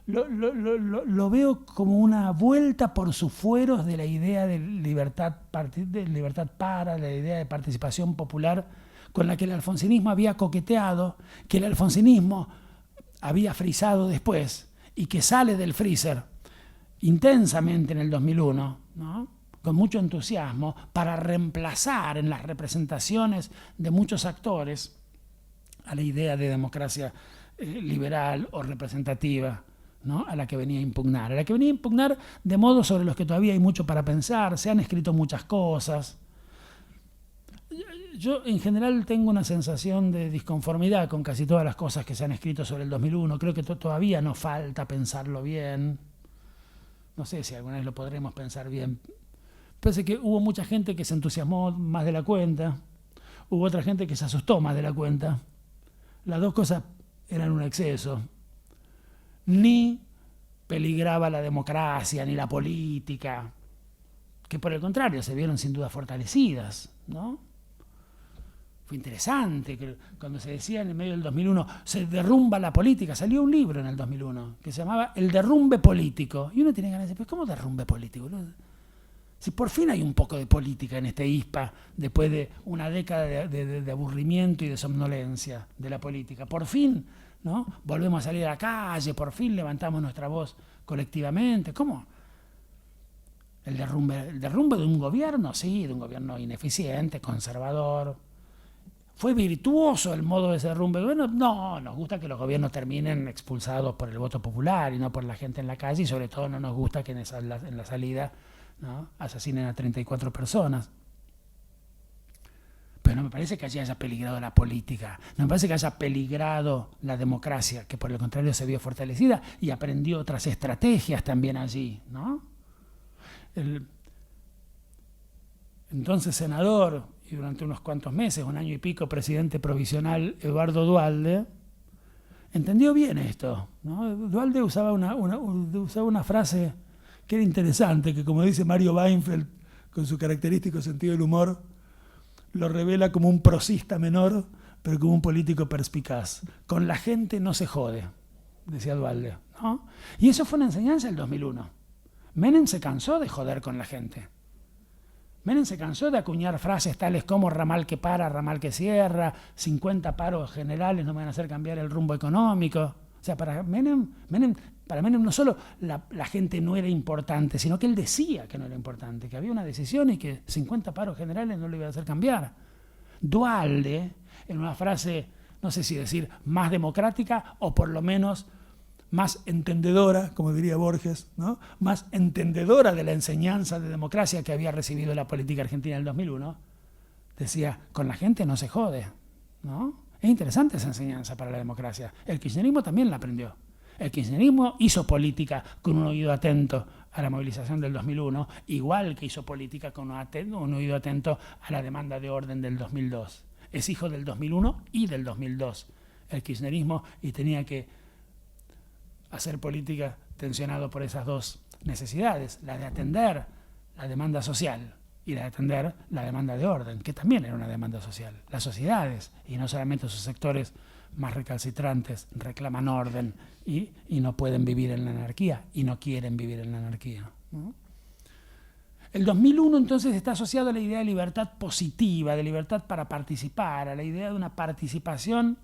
lo veo como una vuelta por sus fueros de la idea de libertad para, de la idea de participación popular, con la que el alfonsinismo había coqueteado, que el alfonsinismo había frisado después y que sale del freezer intensamente en el 2001, ¿no? Con mucho entusiasmo, para reemplazar en las representaciones de muchos actores a la idea de democracia liberal o representativa, ¿no? A la que venía a impugnar. A la que venía a impugnar de modos sobre los que todavía hay mucho para pensar, se han escrito muchas cosas. Yo en general tengo una sensación de disconformidad con casi todas las cosas que se han escrito sobre el 2001. Creo que todavía nos falta pensarlo bien. No sé si alguna vez lo podremos pensar bien. Parece que hubo mucha gente que se entusiasmó más de la cuenta. Hubo otra gente que se asustó más de la cuenta. Las dos cosas eran un exceso. Ni peligraba la democracia, ni la política. que por el contrario se vieron sin duda fortalecidas, ¿no? Fue interesante que cuando se decía en el medio del 2001, se derrumba la política. Salió un libro en el 2001 que se llamaba El derrumbe político. Y uno tiene ganas de decir, ¿cómo derrumbe político? Si por fin hay un poco de política en este ISPA, después de una década de aburrimiento y de somnolencia de la política. Por fin, ¿no? Volvemos a salir a la calle, por fin levantamos nuestra voz colectivamente. ¿Cómo? ¿El derrumbe de un gobierno? Sí, de un gobierno ineficiente, conservador. ¿Fue virtuoso el modo de ese derrumbe? Bueno, no, nos gusta que los gobiernos terminen expulsados por el voto popular y no por la gente en la calle, y sobre todo no nos gusta que en la salida, ¿no?, asesinen a 34 personas. Pero no me parece que allí haya peligrado la política, no me parece que haya peligrado la democracia, que por el contrario se vio fortalecida y aprendió otras estrategias también allí, ¿no? El entonces senador y durante unos cuantos meses, un año y pico, presidente provisional Eduardo Duhalde, entendió bien esto, ¿no? Duhalde usaba una frase que era interesante, que como dice Mario Weinfeld, con su característico sentido del humor, lo revela como un prosista menor, pero como un político perspicaz. Con la gente no se jode, decía Duhalde, ¿no? Y eso fue una enseñanza del 2001. Menem se cansó de joder con la gente. Menem se cansó de acuñar frases tales como ramal que para, ramal que cierra, 50 paros generales no me van a hacer cambiar el rumbo económico. O sea, para Menem no solo la gente no era importante, sino que él decía que no era importante, que había una decisión y que 50 paros generales no le iban a hacer cambiar. Duhalde, en una frase, no sé si decir más democrática o por lo menos más entendedora, como diría Borges, ¿no?, más entendedora de la enseñanza de democracia que había recibido la política argentina en el 2001, decía, con la gente no se jode, ¿no? Es interesante esa enseñanza para la democracia. El kirchnerismo también la aprendió. El kirchnerismo hizo política con un oído atento a la movilización del 2001, igual que hizo política con un oído atento a la demanda de orden del 2002. Es hijo del 2001 y del 2002 el kirchnerismo, y tenía que hacer política tensionado por esas dos necesidades, la de atender la demanda social y la de atender la demanda de orden, que también era una demanda social. Las sociedades, y no solamente sus sectores más recalcitrantes, reclaman orden y no pueden vivir en la anarquía y no quieren vivir en la anarquía, ¿no? El 2001 entonces está asociado a la idea de libertad positiva, de libertad para participar, a la idea de una participación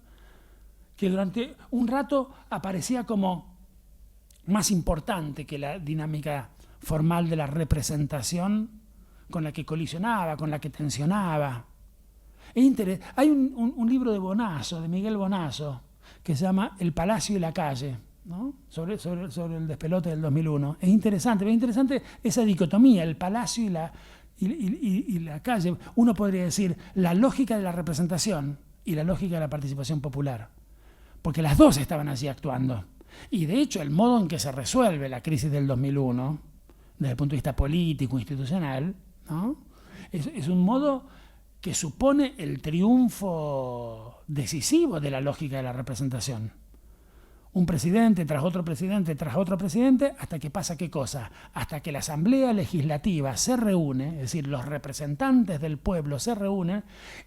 que durante un rato aparecía como más importante que la dinámica formal de la representación con la que colisionaba, con la que tensionaba. Hay un libro de Bonazo, de Miguel Bonazo, que se llama El Palacio y la Calle, ¿no?, sobre el despelote del 2001. Es interesante esa dicotomía, el palacio y la calle. Uno podría decir la lógica de la representación y la lógica de la participación popular, porque las dos estaban allí actuando. Y de hecho el modo en que se resuelve la crisis del 2001, desde el punto de vista político, institucional, ¿no?, es un modo que supone el triunfo decisivo de la lógica de la representación. Un presidente tras otro presidente tras otro presidente, hasta que pasa ¿qué cosa? Hasta que la Asamblea Legislativa se reúne, es decir, los representantes del pueblo se reúnen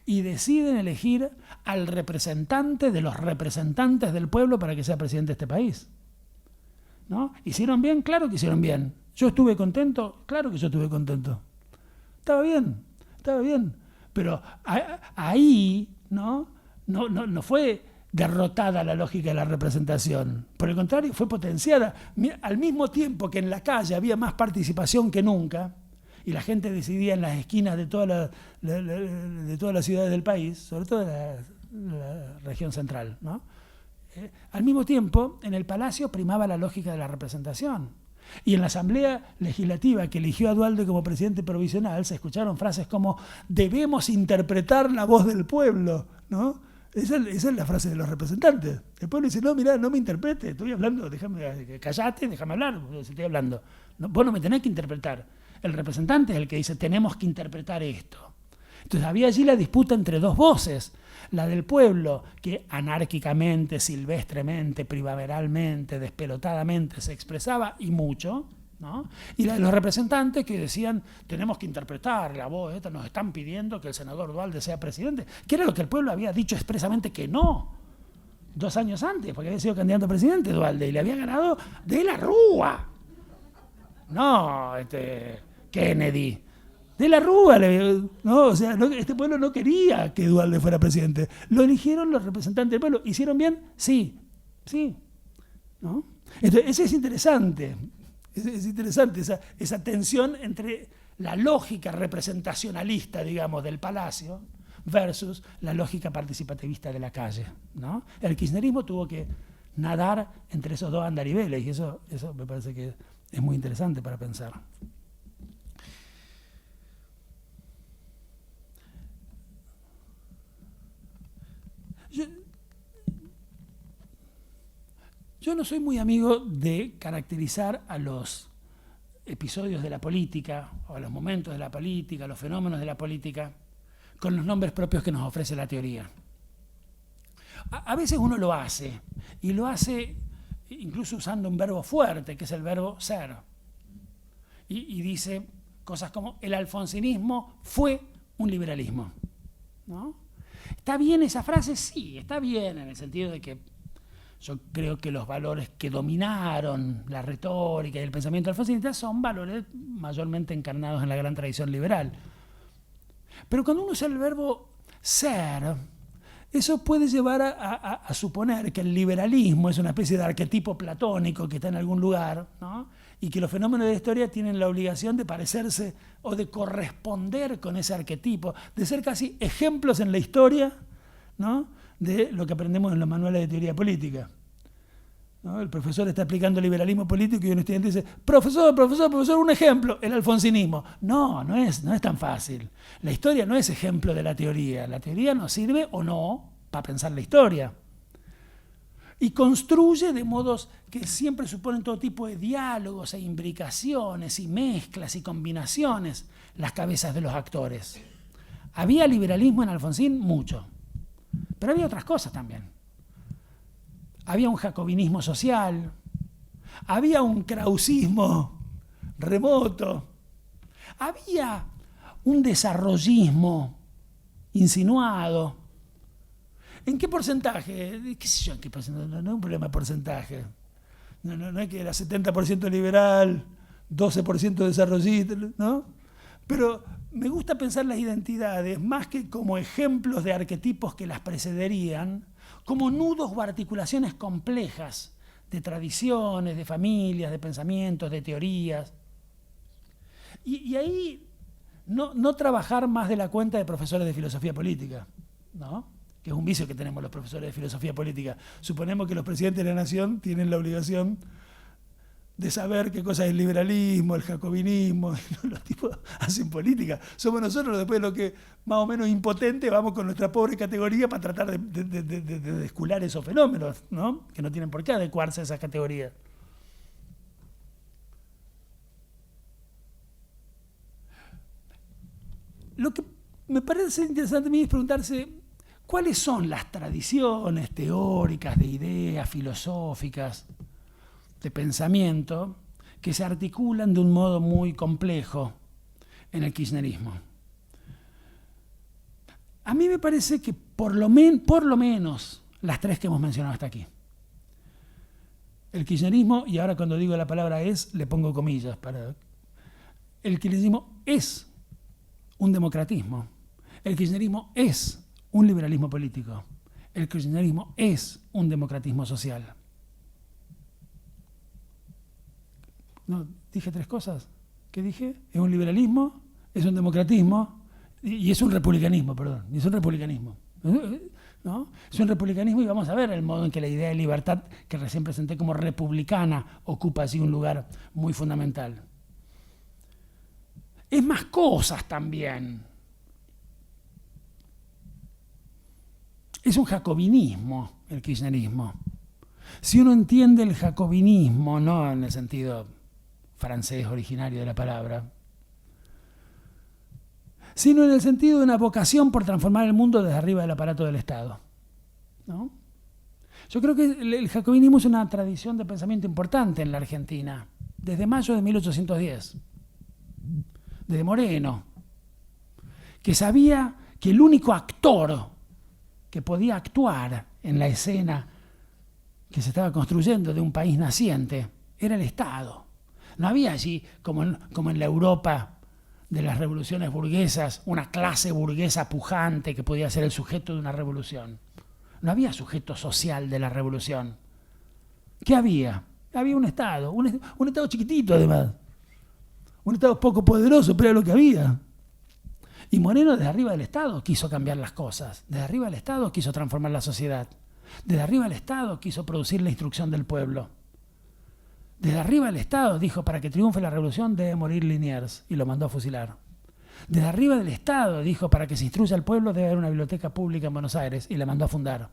y deciden elegir al representante de los representantes del pueblo para que sea presidente de este país, ¿no? ¿Hicieron bien? Claro que hicieron bien. ¿Yo estuve contento? Claro que yo estuve contento. Estaba bien. Pero ahí no fue derrotada la lógica de la representación. Por el contrario, fue potenciada. Al mismo tiempo que en la calle había más participación que nunca, y la gente decidía en las esquinas de todas las ciudades del país, sobre todo la región central, ¿no? Al mismo tiempo, en el Palacio primaba la lógica de la representación. Y en la Asamblea Legislativa que eligió a Duhalde como presidente provisional, se escucharon frases como «debemos interpretar la voz del pueblo», ¿no? Esa es la frase de los representantes. El pueblo dice, no, mirá, no me interprete, estoy hablando, callate, déjame hablar, estoy hablando. No, vos no me tenés que interpretar. El representante es el que dice, tenemos que interpretar esto. Entonces había allí la disputa entre dos voces, la del pueblo, que anárquicamente, silvestremente, primaveralmente, despelotadamente se expresaba, y mucho, ¿no? Y la de los representantes que decían, tenemos que interpretar la voz esta, nos están pidiendo que el senador Duhalde sea presidente, que era lo que el pueblo había dicho expresamente que no, 2 años antes, porque había sido candidato a presidente Duhalde y le había ganado de la Rúa. No, Kennedy. De la Rúa, no, o sea, este pueblo no quería que Duhalde fuera presidente. Lo eligieron los representantes del pueblo. ¿Hicieron bien? Sí, sí. ¿No? Entonces, eso es interesante. Es interesante esa tensión entre la lógica representacionalista, digamos, del palacio versus la lógica participativista de la calle, ¿no? El kirchnerismo tuvo que nadar entre esos dos andariveles y eso me parece que es muy interesante para pensar. Yo no soy muy amigo de caracterizar a los episodios de la política, o a los momentos de la política, a los fenómenos de la política, con los nombres propios que nos ofrece la teoría. A veces uno lo hace, y lo hace incluso usando un verbo fuerte, que es el verbo ser. Y dice cosas como, el alfonsinismo fue un liberalismo, ¿no? ¿Está bien esa frase? Sí, está bien, en el sentido de que yo creo que los valores que dominaron la retórica y el pensamiento alfonsinista son valores mayormente encarnados en la gran tradición liberal. Pero cuando uno usa el verbo ser, eso puede llevar a suponer que el liberalismo es una especie de arquetipo platónico que está en algún lugar, ¿no? Y que los fenómenos de la historia tienen la obligación de parecerse o de corresponder con ese arquetipo, de ser casi ejemplos en la historia, ¿no?, de lo que aprendemos en los manuales de teoría política, ¿no? El profesor está explicando el liberalismo político y un estudiante dice, profesor, un ejemplo, el alfonsinismo. No es tan fácil. La historia no es ejemplo de la teoría. La teoría nos sirve o no para pensar la historia. Y construye de modos que siempre suponen todo tipo de diálogos e imbricaciones y mezclas y combinaciones las cabezas de los actores. ¿Había liberalismo en Alfonsín? Mucho. Pero había otras cosas también. Había un jacobinismo social, había un krausismo remoto, había un desarrollismo insinuado. ¿En qué porcentaje? ¿Qué sé yo en qué porcentaje? No es un problema de porcentaje. No es que era 70% liberal, 12% desarrollista, ¿no? Pero me gusta pensar las identidades más que como ejemplos de arquetipos que las precederían, como nudos o articulaciones complejas de tradiciones, de familias, de pensamientos, de teorías. Y ahí no trabajar más de la cuenta de profesores de filosofía política, ¿no?, que es un vicio que tenemos los profesores de filosofía política. Suponemos que los presidentes de la nación tienen la obligación de saber qué cosa es el liberalismo, el jacobinismo, los tipos hacen política. Somos nosotros después los que, más o menos impotentes, vamos con nuestra pobre categoría para tratar de descular esos fenómenos, ¿no?, que no tienen por qué adecuarse a esas categorías. Lo que me parece interesante a mí es preguntarse cuáles son las tradiciones teóricas, de ideas filosóficas, de pensamiento, que se articulan de un modo muy complejo en el kirchnerismo. A mí me parece que por lo menos las tres que hemos mencionado hasta aquí. El kirchnerismo, y ahora cuando digo la palabra es, le pongo comillas, el kirchnerismo es un democratismo. El kirchnerismo es un liberalismo político. El kirchnerismo es un democratismo social. No, dije tres cosas. ¿Qué dije? Es un liberalismo, es un democratismo y es un republicanismo, perdón. Y es un republicanismo, ¿no? Es un republicanismo y vamos a ver el modo en que la idea de libertad, que recién presenté como republicana, ocupa así un lugar muy fundamental. Es más cosas también. Es un jacobinismo el kirchnerismo. Si uno entiende el jacobinismo, no en el sentido francés originario de la palabra, sino en el sentido de una vocación por transformar el mundo desde arriba del aparato del Estado, ¿no? Yo creo que el jacobinismo es una tradición de pensamiento importante en la Argentina, desde mayo de 1810, desde Moreno, que sabía que el único actor que podía actuar en la escena que se estaba construyendo de un país naciente era el Estado. No había allí, como en la Europa de las revoluciones burguesas, una clase burguesa pujante que podía ser el sujeto de una revolución. No había sujeto social de la revolución. ¿Qué había? Había un Estado chiquitito además. Un Estado poco poderoso, pero era lo que había. Y Moreno desde arriba del Estado quiso cambiar las cosas. Desde arriba del Estado quiso transformar la sociedad. Desde arriba del Estado quiso producir la instrucción del pueblo. Desde arriba del Estado dijo, para que triunfe la revolución debe morir Liniers, y lo mandó a fusilar. Desde arriba del Estado dijo, para que se instruya al pueblo debe haber una biblioteca pública en Buenos Aires, y la mandó a fundar.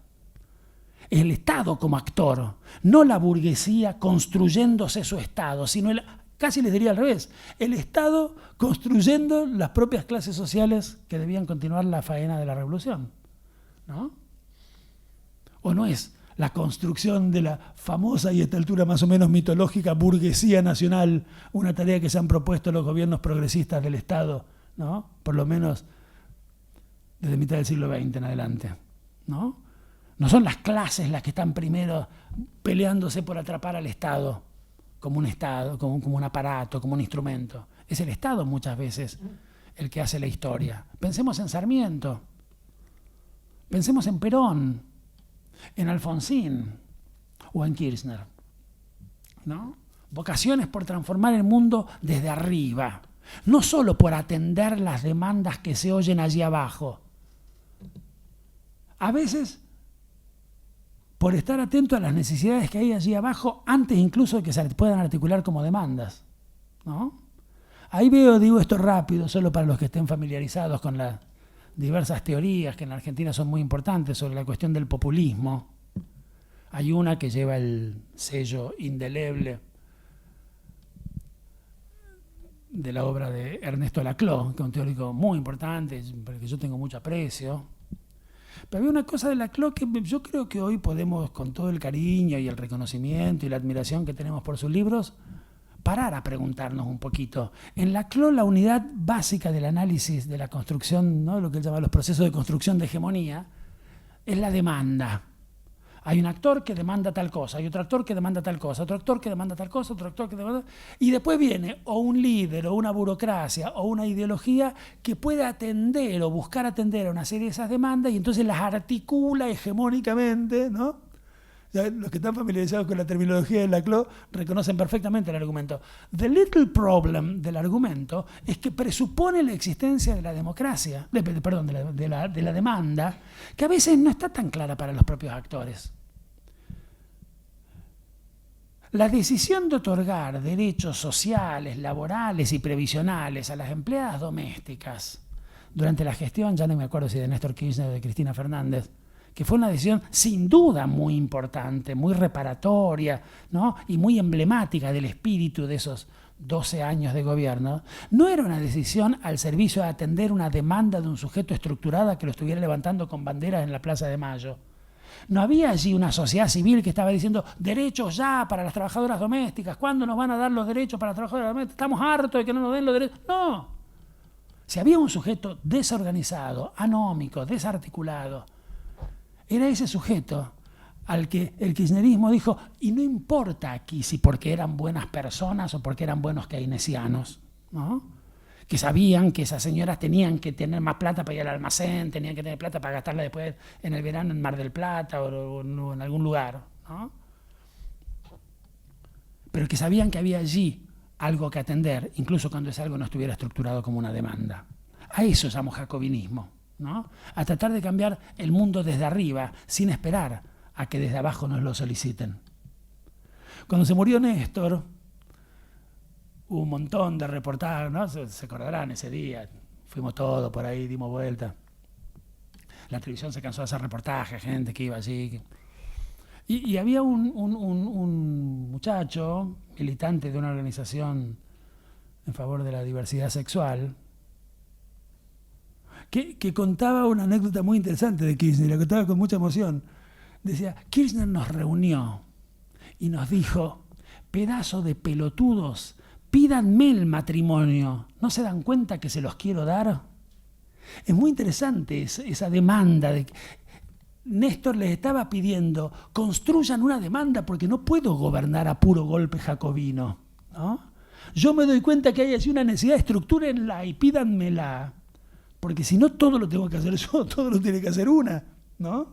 El Estado como actor, no la burguesía construyéndose su Estado, sino casi les diría al revés, el Estado construyendo las propias clases sociales que debían continuar la faena de la revolución, ¿no? ¿O no es la construcción de la famosa y a esta altura más o menos mitológica burguesía nacional una tarea que se han propuesto los gobiernos progresistas del Estado, ¿no? Por lo menos desde mitad del siglo XX en adelante, ¿no? No son las clases las que están primero peleándose por atrapar al Estado, como un aparato, como un instrumento. Es el Estado muchas veces el que hace la historia. Pensemos en Sarmiento, pensemos en Perón, en Alfonsín o en Kirchner, ¿no? Vocaciones por transformar el mundo desde arriba, no solo por atender las demandas que se oyen allí abajo. A veces por estar atento a las necesidades que hay allí abajo antes incluso de que se puedan articular como demandas, ¿no? Ahí digo esto rápido, solo para los que estén familiarizados con las diversas teorías que en Argentina son muy importantes sobre la cuestión del populismo. Hay una que lleva el sello indeleble de la obra de Ernesto Laclau, que es un teórico muy importante, por el que yo tengo mucho aprecio. Pero había una cosa de Laclau que yo creo que hoy podemos, con todo el cariño y el reconocimiento y la admiración que tenemos por sus libros, parar a preguntarnos un poquito. En Laclau, la unidad básica del análisis de la construcción, ¿no?, lo que él llama los procesos de construcción de hegemonía, es la demanda. Hay un actor que demanda tal cosa, hay otro actor que demanda tal cosa, otro actor que demanda tal cosa, otro actor que demanda... Y después viene o un líder, o una burocracia, o una ideología que puede atender o buscar atender a una serie de esas demandas y entonces las articula hegemónicamente, ¿no? Ya los que están familiarizados con la terminología de Laclau reconocen perfectamente el argumento. The little problem del argumento es que presupone la existencia de la democracia, de la demanda, que a veces no está tan clara para los propios actores. La decisión de otorgar derechos sociales, laborales y previsionales a las empleadas domésticas durante la gestión, ya no me acuerdo si de Néstor Kirchner o de Cristina Fernández, que fue una decisión sin duda muy importante, muy reparatoria, ¿no?, y muy emblemática del espíritu de esos 12 años de gobierno, no era una decisión al servicio de atender una demanda de un sujeto estructurada que lo estuviera levantando con banderas en la Plaza de Mayo. No había allí una sociedad civil que estaba diciendo derechos ya para las trabajadoras domésticas, ¿cuándo nos van a dar los derechos para las trabajadoras domésticas? Estamos hartos de que no nos den los derechos. No. Si había un sujeto desorganizado, anómico, desarticulado, era ese sujeto al que el kirchnerismo dijo, y no importa aquí si porque eran buenas personas o porque eran buenos keynesianos, ¿no?, que sabían que esas señoras tenían que tener más plata para ir al almacén, tenían que tener plata para gastarla después en el verano en Mar del Plata o en algún lugar, ¿no? Pero que sabían que había allí algo que atender, incluso cuando ese algo no estuviera estructurado como una demanda. A eso llamo jacobinismo, ¿no? A tratar de cambiar el mundo desde arriba, sin esperar a que desde abajo nos lo soliciten. Cuando se murió Néstor, hubo un montón de reportajes, ¿no? Se acordarán ese día, fuimos todos por ahí, dimos vuelta. La televisión se cansó de hacer reportajes, gente que iba allí. Y había un muchacho, militante de una organización en favor de la diversidad sexual, que contaba una anécdota muy interesante de Kirchner, la contaba con mucha emoción. Decía, Kirchner nos reunió y nos dijo, pedazo de pelotudos, pídanme el matrimonio, ¿no se dan cuenta que se los quiero dar? Es muy interesante esa demanda. Néstor les estaba pidiendo, construyan una demanda porque no puedo gobernar a puro golpe jacobino, ¿no? Yo me doy cuenta que hay así una necesidad, estructúrenla y pídanmela, porque si no todo lo tengo que hacer yo, todo lo tiene que hacer una, ¿no?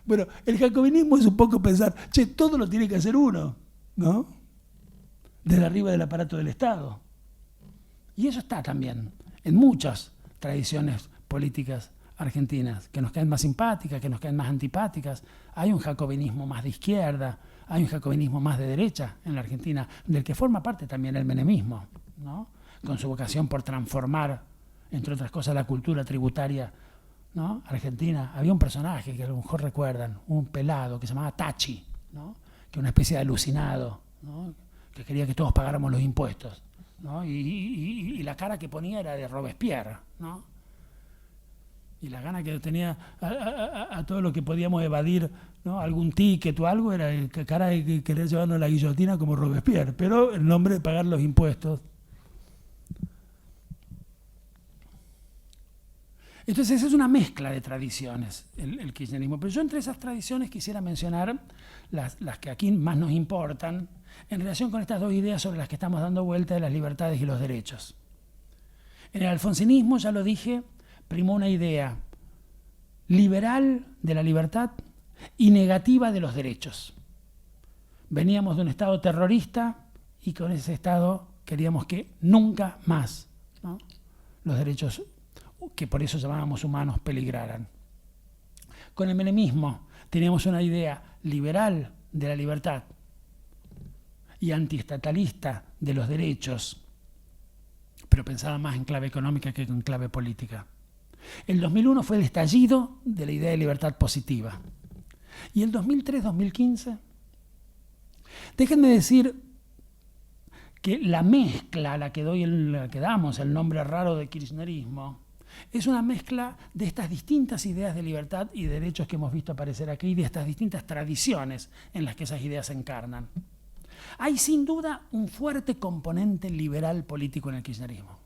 Bueno, el jacobinismo es un poco pensar, che, todo lo tiene que hacer uno, ¿no? Desde arriba del aparato del Estado. Y eso está también en muchas tradiciones políticas argentinas, que nos caen más simpáticas, que nos caen más antipáticas. Hay un jacobinismo más de izquierda, hay un jacobinismo más de derecha en la Argentina, del que forma parte también el menemismo, ¿no? Con su vocación por transformar, entre otras cosas, la cultura tributaria, ¿no? Argentina. Había un personaje que a lo mejor recuerdan, un pelado que se llamaba Tachi, ¿no? Que era una especie de alucinado, ¿no? Que quería que todos pagáramos los impuestos, ¿no? Y la cara que ponía era de Robespierre, ¿no? Y la gana que tenía a todo lo que podíamos evadir, ¿no? Algún ticket o algo, era cara de querer llevarnos a la guillotina como Robespierre, pero en nombre de pagar los impuestos. Entonces es una mezcla de tradiciones el kirchnerismo. Pero yo entre esas tradiciones quisiera mencionar las que aquí más nos importan en relación con estas dos ideas sobre las que estamos dando vuelta de las libertades y los derechos. En el alfonsinismo, ya lo dije, primó una idea liberal de la libertad y negativa de los derechos. Veníamos de un Estado terrorista y con ese Estado queríamos que nunca más, ¿no? Los derechos que por eso llamábamos humanos peligraran. Con el menemismo teníamos una idea liberal de la libertad y antiestatalista de los derechos, pero pensaba más en clave económica que en clave política. El 2001 fue el estallido de la idea de libertad positiva. Y el 2003-2015, déjenme decir que la mezcla a la que damos el nombre raro de kirchnerismo es una mezcla de estas distintas ideas de libertad y derechos que hemos visto aparecer aquí y de estas distintas tradiciones en las que esas ideas se encarnan. Hay sin duda un fuerte componente liberal político en el kirchnerismo.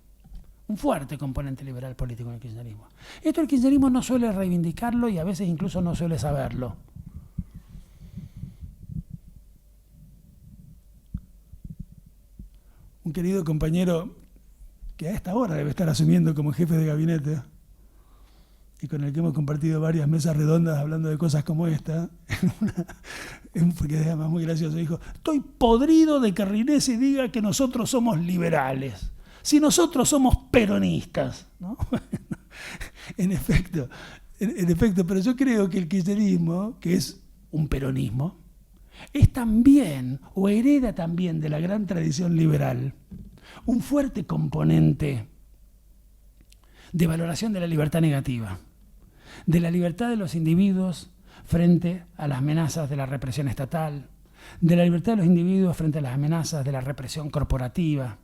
Un fuerte componente liberal político en el kirchnerismo. Esto el kirchnerismo no suele reivindicarlo y a veces incluso no suele saberlo. Un querido compañero que a esta hora debe estar asumiendo como jefe de gabinete y con el que hemos compartido varias mesas redondas hablando de cosas como esta, porque además muy gracioso, dijo, estoy podrido de que Rinesi diga que nosotros somos liberales, si nosotros somos peronistas, ¿no? En efecto, pero yo creo que el kirchnerismo, que es un peronismo, es también, o hereda también de la gran tradición liberal, un fuerte componente de valoración de la libertad negativa, de la libertad de los individuos frente a las amenazas de la represión estatal, de la libertad de los individuos frente a las amenazas de la represión corporativa.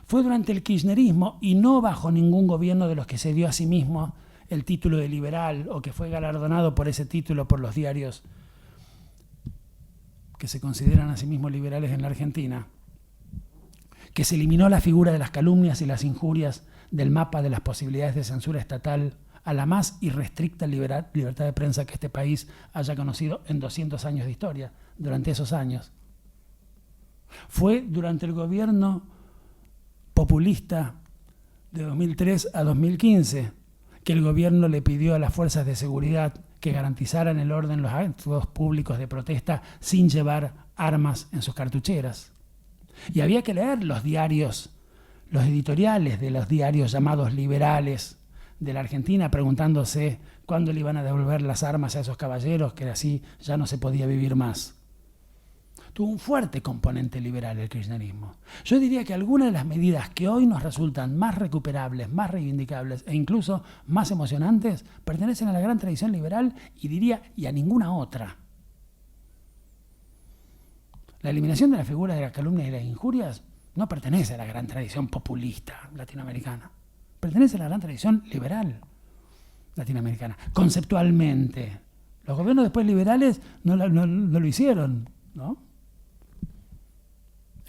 Fue durante el kirchnerismo y no bajo ningún gobierno de los que se dio a sí mismo el título de liberal o que fue galardonado por ese título por los diarios que se consideran a sí mismos liberales en la Argentina, que se eliminó la figura de las calumnias y las injurias del mapa de las posibilidades de censura estatal a la más irrestricta libertad de prensa que este país haya conocido en 200 años de historia, durante esos años. Fue durante el gobierno populista de 2003 a 2015 que el gobierno le pidió a las fuerzas de seguridad que garantizaran el orden en los actos públicos de protesta sin llevar armas en sus cartucheras. Y había que leer los diarios, los editoriales de los diarios llamados liberales de la Argentina, preguntándose cuándo le iban a devolver las armas a esos caballeros, que así ya no se podía vivir más. Tuvo un fuerte componente liberal el kirchnerismo. Yo diría que algunas de las medidas que hoy nos resultan más recuperables, más reivindicables e incluso más emocionantes pertenecen a la gran tradición liberal y diría y a ninguna otra. La eliminación de la figura de las calumnias y las injurias no pertenece a la gran tradición populista latinoamericana. Pertenece a la gran tradición liberal latinoamericana. Conceptualmente. Los gobiernos después liberales no lo hicieron, ¿no?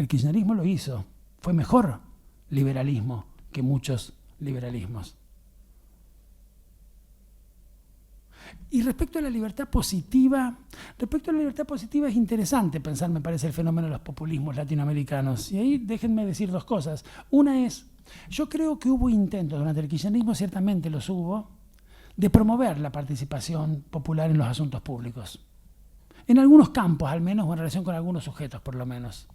El kirchnerismo lo hizo. Fue mejor liberalismo que muchos liberalismos. Y respecto a la libertad positiva es interesante pensar, me parece, el fenómeno de los populismos latinoamericanos. Y ahí déjenme decir dos cosas. Una es, yo creo que hubo intentos durante el kirchnerismo, ciertamente los hubo, de promover la participación popular en los asuntos públicos. En algunos campos, al menos, o en relación con algunos sujetos, por lo menos.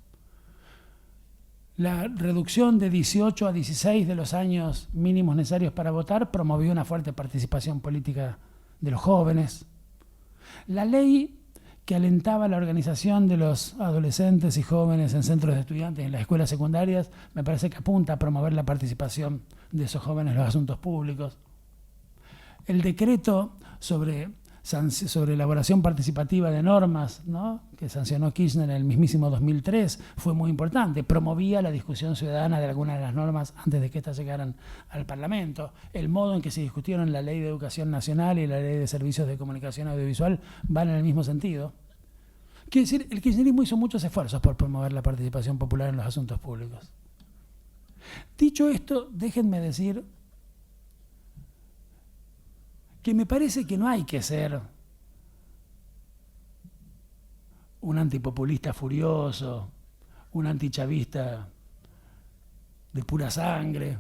La reducción de 18 a 16 de los años mínimos necesarios para votar promovió una fuerte participación política de los jóvenes. La ley que alentaba la organización de los adolescentes y jóvenes en centros de estudiantes en las escuelas secundarias me parece que apunta a promover la participación de esos jóvenes en los asuntos públicos. El decreto sobre elaboración participativa de normas, ¿no?, que sancionó Kirchner en el mismísimo 2003, fue muy importante. Promovía la discusión ciudadana de algunas de las normas antes de que éstas llegaran al Parlamento. El modo en que se discutieron la Ley de Educación Nacional y la Ley de Servicios de Comunicación Audiovisual van en el mismo sentido. Quiere decir, el kirchnerismo hizo muchos esfuerzos por promover la participación popular en los asuntos públicos. Dicho esto, déjenme decir que me parece que no hay que ser un antipopulista furioso, un antichavista de pura sangre,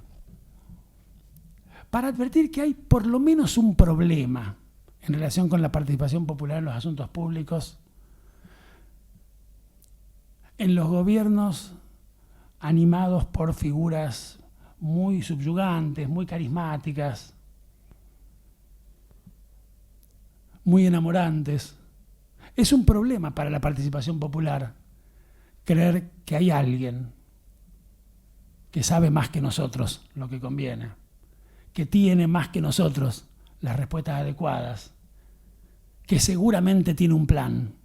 para advertir que hay por lo menos un problema en relación con la participación popular en los asuntos públicos en los gobiernos animados por figuras muy subyugantes, muy carismáticas, muy enamorantes. Es un problema para la participación popular creer que hay alguien que sabe más que nosotros lo que conviene, que tiene más que nosotros las respuestas adecuadas, que seguramente tiene un plan,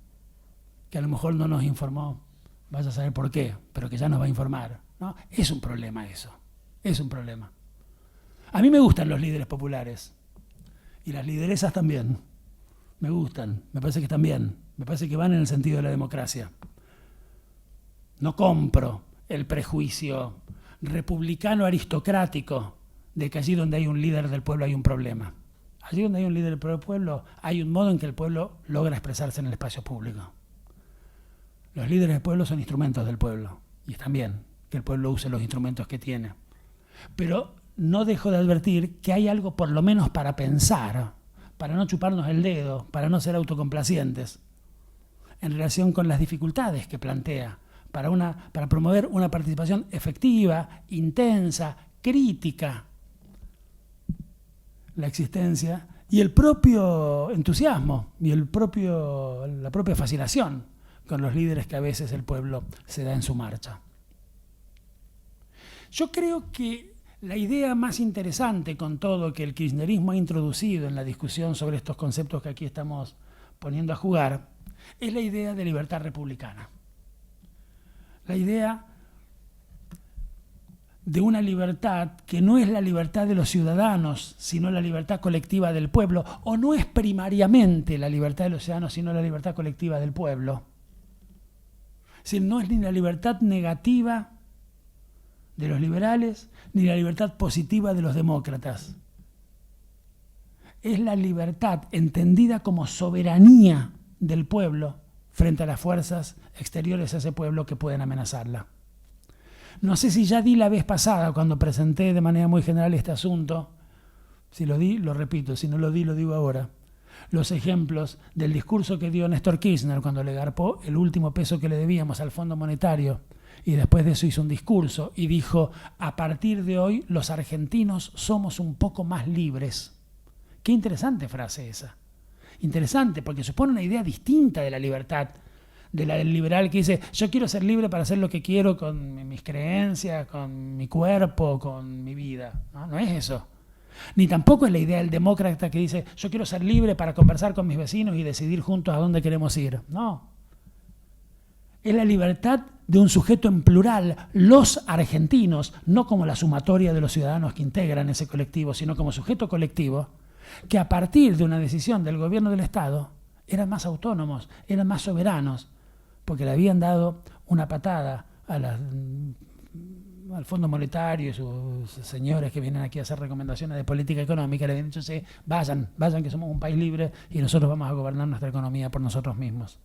que a lo mejor no nos informó, vaya a saber por qué, pero que ya nos va a informar, ¿no? Es un problema eso, es un problema. A mí me gustan los líderes populares y las lideresas también. Me gustan, me parece que están bien, me parece que van en el sentido de la democracia. No compro el prejuicio republicano aristocrático de que allí donde hay un líder del pueblo hay un problema. Allí donde hay un líder del pueblo hay un modo en que el pueblo logra expresarse en el espacio público. Los líderes del pueblo son instrumentos del pueblo y están bien que el pueblo use los instrumentos que tiene. Pero no dejo de advertir que hay algo por lo menos para pensar, para no chuparnos el dedo, para no ser autocomplacientes, en relación con las dificultades que plantea, para promover una participación efectiva, intensa, crítica, la existencia y el propio entusiasmo y la propia fascinación con los líderes que a veces el pueblo se da en su marcha. Yo creo que la idea más interesante con todo que el kirchnerismo ha introducido en la discusión sobre estos conceptos que aquí estamos poniendo a jugar es la idea de libertad republicana. La idea de una libertad que no es la libertad de los ciudadanos, sino la libertad colectiva del pueblo, o no es primariamente la libertad de los ciudadanos, sino la libertad colectiva del pueblo. Es decir, no es ni la libertad negativa de los liberales, ni la libertad positiva de los demócratas. Es la libertad entendida como soberanía del pueblo frente a las fuerzas exteriores a ese pueblo que pueden amenazarla. No sé si ya di la vez pasada, cuando presenté de manera muy general este asunto, si lo di, lo repito, si no lo di, lo digo ahora, los ejemplos del discurso que dio Néstor Kirchner cuando le garpó el último peso que le debíamos al Fondo Monetario, y después de eso hizo un discurso y dijo: a partir de hoy los argentinos somos un poco más libres. Qué interesante frase esa. Interesante, porque supone una idea distinta de la libertad, de la del liberal que dice: yo quiero ser libre para hacer lo que quiero con mis creencias, con mi cuerpo, con mi vida. No es eso. Ni tampoco es la idea del demócrata que dice: yo quiero ser libre para conversar con mis vecinos y decidir juntos a dónde queremos ir. No. Es la libertad de un sujeto en plural, los argentinos, no como la sumatoria de los ciudadanos que integran ese colectivo, sino como sujeto colectivo, que a partir de una decisión del gobierno del Estado eran más autónomos, eran más soberanos, porque le habían dado una patada al Fondo Monetario y sus señores que vienen aquí a hacer recomendaciones de política económica, le habían dicho, sí, vayan que somos un país libre y nosotros vamos a gobernar nuestra economía por nosotros mismos.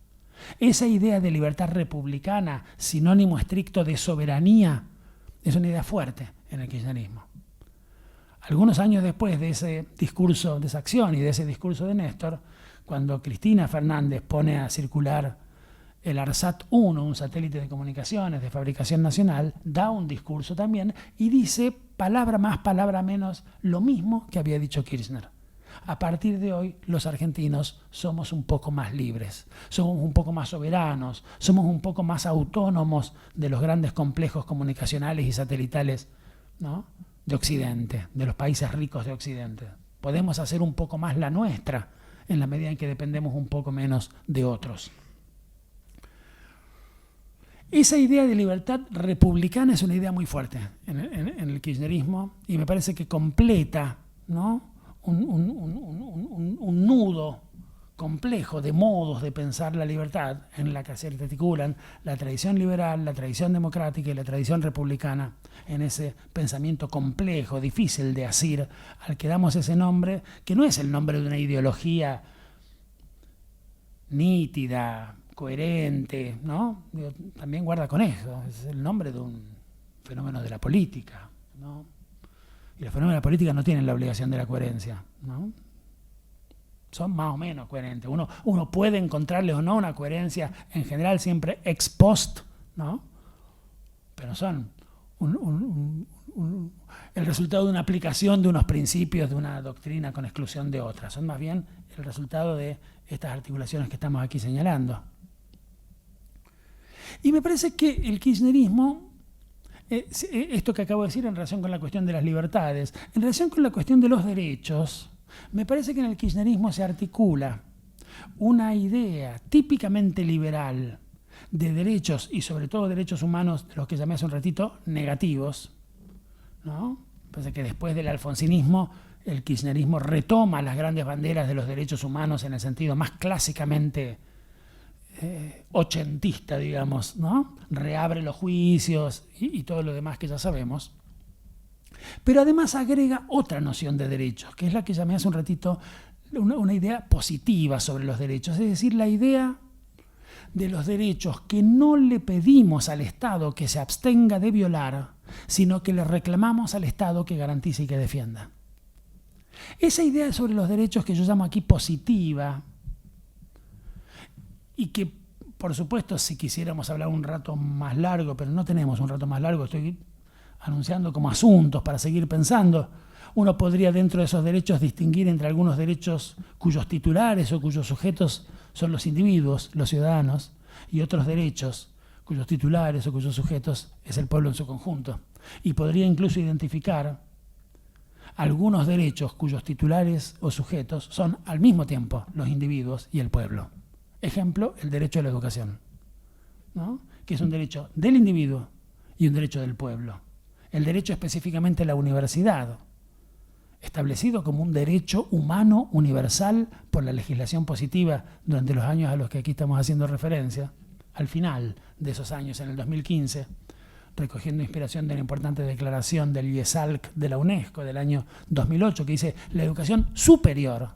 Esa idea de libertad republicana, sinónimo estricto de soberanía, es una idea fuerte en el kirchnerismo. Algunos años después de ese discurso, de esa acción y de ese discurso de Néstor, cuando Cristina Fernández pone a circular el ARSAT-1, un satélite de comunicaciones de fabricación nacional, da un discurso también y dice, palabra más, palabra menos, lo mismo que había dicho Kirchner. A partir de hoy, los argentinos somos un poco más libres, somos un poco más soberanos, somos un poco más autónomos de los grandes complejos comunicacionales y satelitales, ¿no?, de Occidente, de los países ricos de Occidente. Podemos hacer un poco más la nuestra en la medida en que dependemos un poco menos de otros. Esa idea de libertad republicana es una idea muy fuerte en el kirchnerismo y me parece que completa, ¿no?, un nudo complejo de modos de pensar la libertad en la que se articulan la tradición liberal, la tradición democrática y la tradición republicana, en ese pensamiento complejo, difícil de asir, al que damos ese nombre, que no es el nombre de una ideología nítida, coherente, ¿no? También guarda con eso, es el nombre de un fenómeno de la política, ¿no? Y los fenómenos de la política no tienen la obligación de la coherencia, ¿no? Son más o menos coherentes. Uno puede encontrarle o no una coherencia, en general siempre ex post, ¿no? Pero son el resultado de una aplicación de unos principios, de una doctrina con exclusión de otras. Son más bien el resultado de estas articulaciones que estamos aquí señalando. Y me parece que el kirchnerismo, esto que acabo de decir en relación con la cuestión de las libertades, en relación con la cuestión de los derechos, me parece que en el kirchnerismo se articula una idea típicamente liberal de derechos, y sobre todo derechos humanos, de los que llamé hace un ratito, negativos, ¿no? Parece que después del alfonsinismo, el kirchnerismo retoma las grandes banderas de los derechos humanos en el sentido más clásicamente ochentista, digamos, ¿no? Reabre los juicios y todo lo demás que ya sabemos. Pero además agrega otra noción de derechos, que es la que llamé hace un ratito una idea positiva sobre los derechos, es decir, la idea de los derechos que no le pedimos al Estado que se abstenga de violar, sino que le reclamamos al Estado que garantice y que defienda. Esa idea sobre los derechos que yo llamo aquí positiva, y que, por supuesto, si quisiéramos hablar un rato más largo, pero no tenemos un rato más largo, estoy anunciando como asuntos para seguir pensando, uno podría dentro de esos derechos distinguir entre algunos derechos cuyos titulares o cuyos sujetos son los individuos, los ciudadanos, y otros derechos cuyos titulares o cuyos sujetos es el pueblo en su conjunto. Y podría incluso identificar algunos derechos cuyos titulares o sujetos son al mismo tiempo los individuos y el pueblo. Ejemplo, el derecho a la educación, ¿no?, que es un derecho del individuo y un derecho del pueblo. El derecho específicamente a la universidad, establecido como un derecho humano universal por la legislación positiva durante los años a los que aquí estamos haciendo referencia, al final de esos años, en el 2015, recogiendo inspiración de la importante declaración del IESALC de la UNESCO del año 2008, que dice la educación superior,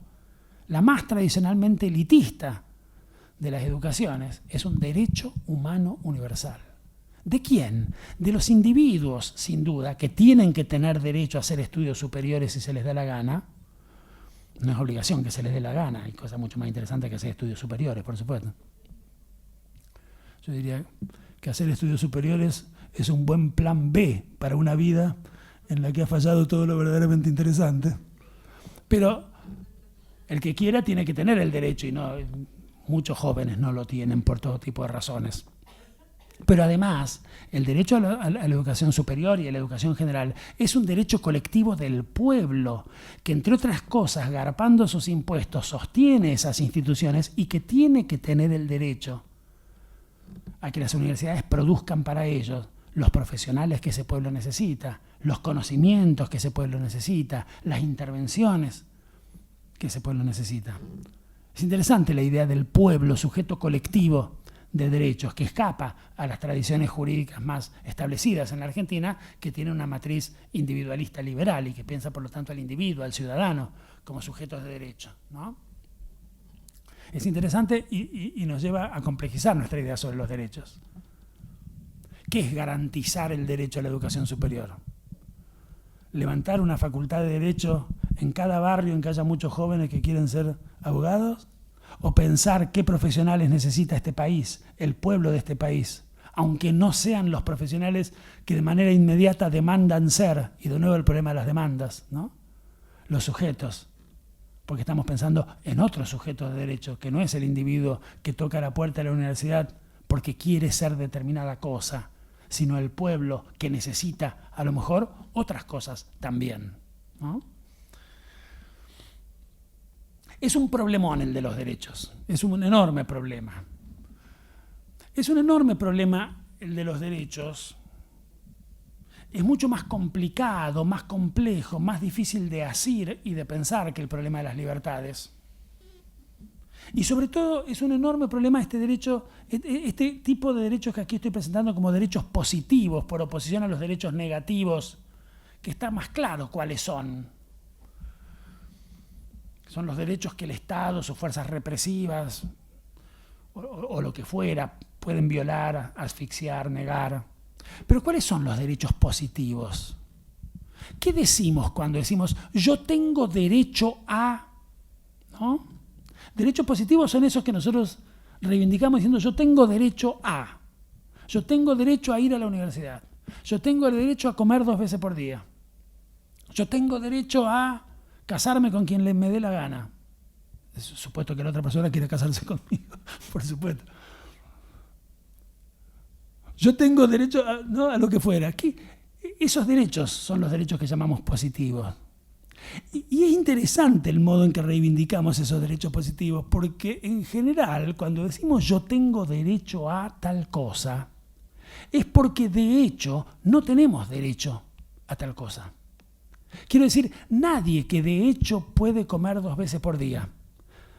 la más tradicionalmente elitista de las educaciones, es un derecho humano universal. ¿De quién? De los individuos, sin duda, que tienen que tener derecho a hacer estudios superiores si se les da la gana. No es obligación que se les dé la gana, hay cosas mucho más interesantes que hacer estudios superiores, por supuesto. Yo diría que hacer estudios superiores es un buen plan B para una vida en la que ha fallado todo lo verdaderamente interesante. Pero el que quiera tiene que tener el derecho, y no, muchos jóvenes no lo tienen por todo tipo de razones. Pero además, el derecho a la educación superior y a la educación general es un derecho colectivo del pueblo, que entre otras cosas, garpando sus impuestos, sostiene esas instituciones y que tiene que tener el derecho a que las universidades produzcan para ellos los profesionales que ese pueblo necesita, los conocimientos que ese pueblo necesita, las intervenciones que ese pueblo necesita. Es interesante la idea del pueblo, sujeto colectivo de derechos que escapa a las tradiciones jurídicas más establecidas en la Argentina, que tiene una matriz individualista liberal y que piensa por lo tanto al individuo, al ciudadano, como sujetos de derecho, ¿no? Es interesante y nos lleva a complejizar nuestra idea sobre los derechos. ¿Qué es garantizar el derecho a la educación superior? ¿Levantar una facultad de derecho en cada barrio en que haya muchos jóvenes que quieren ser abogados? ¿O pensar qué profesionales necesita este país, el pueblo de este país, aunque no sean los profesionales que de manera inmediata demandan ser? Y de nuevo el problema de las demandas, ¿no? Los sujetos, porque estamos pensando en otros sujetos de derecho, que no es el individuo que toca la puerta de la universidad porque quiere ser determinada cosa, sino el pueblo que necesita a lo mejor otras cosas también, ¿no? Es un problemón el de los derechos, es un enorme problema. Es un enorme problema el de los derechos. Es mucho más complicado, más complejo, más difícil de asir y de pensar que el problema de las libertades. Y sobre todo es un enorme problema este derecho, este tipo de derechos que aquí estoy presentando como derechos positivos, por oposición a los derechos negativos, que está más claro cuáles son. Son los derechos que el Estado, sus fuerzas represivas, o lo que fuera, pueden violar, asfixiar, negar. Pero ¿cuáles son los derechos positivos? ¿Qué decimos cuando decimos yo tengo derecho a? ¿No? Derechos positivos son esos que nosotros reivindicamos diciendo yo tengo derecho a. Yo tengo derecho a ir a la universidad. Yo tengo el derecho a comer 2 veces por día. Yo tengo derecho a casarme con quien me dé la gana. Es supuesto que la otra persona quiere casarse conmigo, por supuesto. Yo tengo derecho a, ¿no?, a lo que fuera. Esos derechos son los derechos que llamamos positivos. Y es interesante el modo en que reivindicamos esos derechos positivos, porque en general, cuando decimos yo tengo derecho a tal cosa, es porque de hecho no tenemos derecho a tal cosa. Quiero decir, nadie que de hecho puede comer 2 veces por día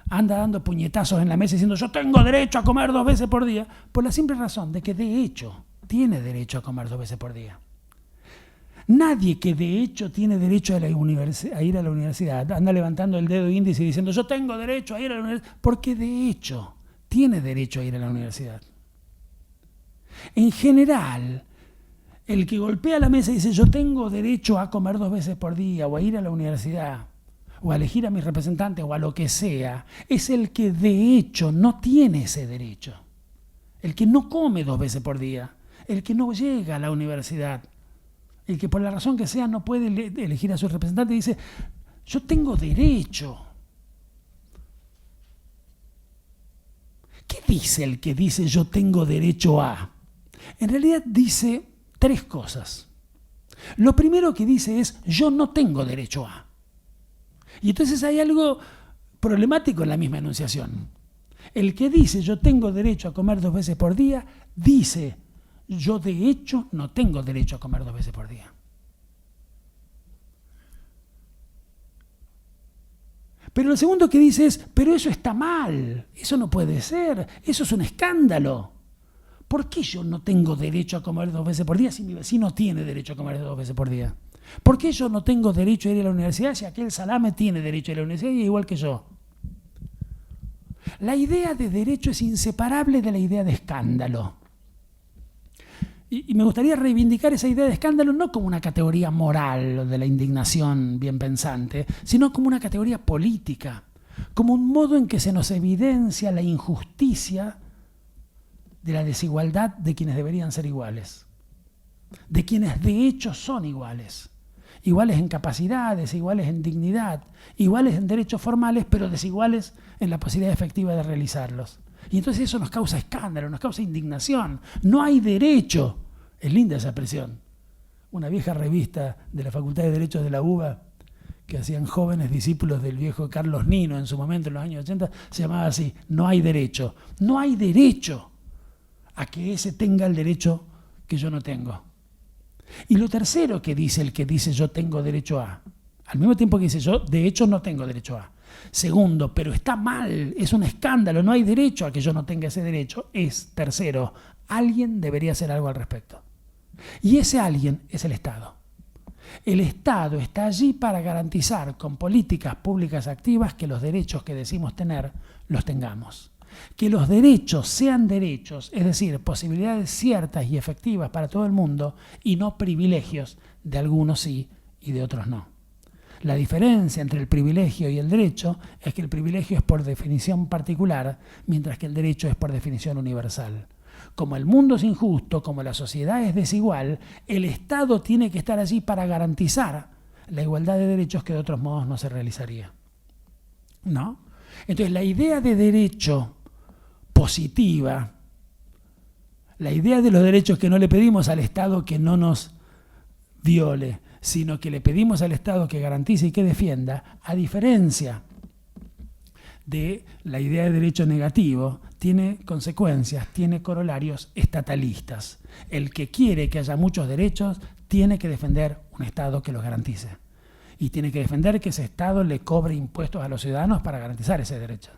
anda dando puñetazos en la mesa diciendo yo tengo derecho a comer 2 veces por día, por la simple razón de que de hecho tiene derecho a comer 2 veces por día. Nadie que de hecho tiene derecho a ir a la universidad anda levantando el dedo índice y diciendo yo tengo derecho a ir a la universidad, porque de hecho tiene derecho a ir a la universidad. En general, el que golpea la mesa y dice yo tengo derecho a comer 2 veces por día o a ir a la universidad o a elegir a mis representantes o a lo que sea, es el que de hecho no tiene ese derecho. El que no come 2 veces por día, el que no llega a la universidad, el que por la razón que sea no puede elegir a sus representantes, dice yo tengo derecho. ¿Qué dice el que dice yo tengo derecho a? En realidad dice 3 cosas. Lo primero que dice es yo no tengo derecho a. Y entonces hay algo problemático en la misma enunciación. El que dice yo tengo derecho a comer 2 veces por día, dice yo de hecho no tengo derecho a comer 2 veces por día. Pero lo segundo que dice es, pero eso está mal, eso no puede ser, eso es un escándalo. ¿Por qué yo no tengo derecho a comer 2 veces por día si mi vecino tiene derecho a comer 2 veces por día? ¿Por qué yo no tengo derecho a ir a la universidad si aquel salame tiene derecho a ir a la universidad y es igual que yo? La idea de derecho es inseparable de la idea de escándalo. Y me gustaría reivindicar esa idea de escándalo no como una categoría moral de la indignación bien pensante, sino como una categoría política, como un modo en que se nos evidencia la injusticia de la desigualdad de quienes deberían ser iguales, de quienes de hecho son iguales, iguales en capacidades, iguales en dignidad, iguales en derechos formales, pero desiguales en la posibilidad efectiva de realizarlos. Y entonces eso nos causa escándalo, nos causa indignación. No hay derecho. Es linda esa expresión. Una vieja revista de la Facultad de Derecho de la UBA, que hacían jóvenes discípulos del viejo Carlos Nino en su momento, en los años 80, se llamaba así, no hay derecho. No hay derecho a que ese tenga el derecho que yo no tengo. Y lo tercero que dice el que dice yo tengo derecho a, al mismo tiempo que dice yo de hecho no tengo derecho a, Segundo, pero está mal, es un escándalo, no hay derecho a que yo no tenga ese derecho. Tercero, alguien debería hacer algo al respecto. Y ese alguien es el Estado. El Estado está allí para garantizar con políticas públicas activas que los derechos que decimos tener los tengamos. Que los derechos sean derechos, es decir, posibilidades ciertas y efectivas para todo el mundo y no privilegios de algunos sí y de otros no. La diferencia entre el privilegio y el derecho es que el privilegio es por definición particular, mientras que el derecho es por definición universal. Como el mundo es injusto, como la sociedad es desigual, el Estado tiene que estar allí para garantizar la igualdad de derechos que de otros modos no se realizaría. ¿No? Entonces, la idea de derecho positiva, la idea de los derechos que no le pedimos al Estado que no nos viole, sino que le pedimos al Estado que garantice y que defienda, a diferencia de la idea de derecho negativo, tiene consecuencias, tiene corolarios estatalistas. El que quiere que haya muchos derechos tiene que defender un Estado que los garantice. Y tiene que defender que ese Estado le cobre impuestos a los ciudadanos para garantizar ese derecho,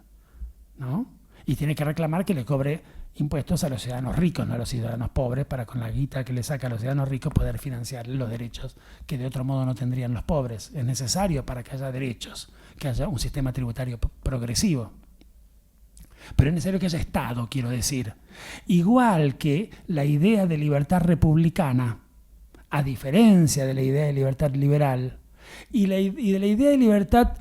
¿no? Y tiene que reclamar que le cobre impuestos a los ciudadanos ricos, no a los ciudadanos pobres, para con la guita que le saca a los ciudadanos ricos poder financiar los derechos que de otro modo no tendrían los pobres. Es necesario para que haya derechos, que haya un sistema tributario progresivo. Pero es necesario que haya Estado, quiero decir. Igual que la idea de libertad republicana, a diferencia de la idea de libertad liberal, y de la idea de libertad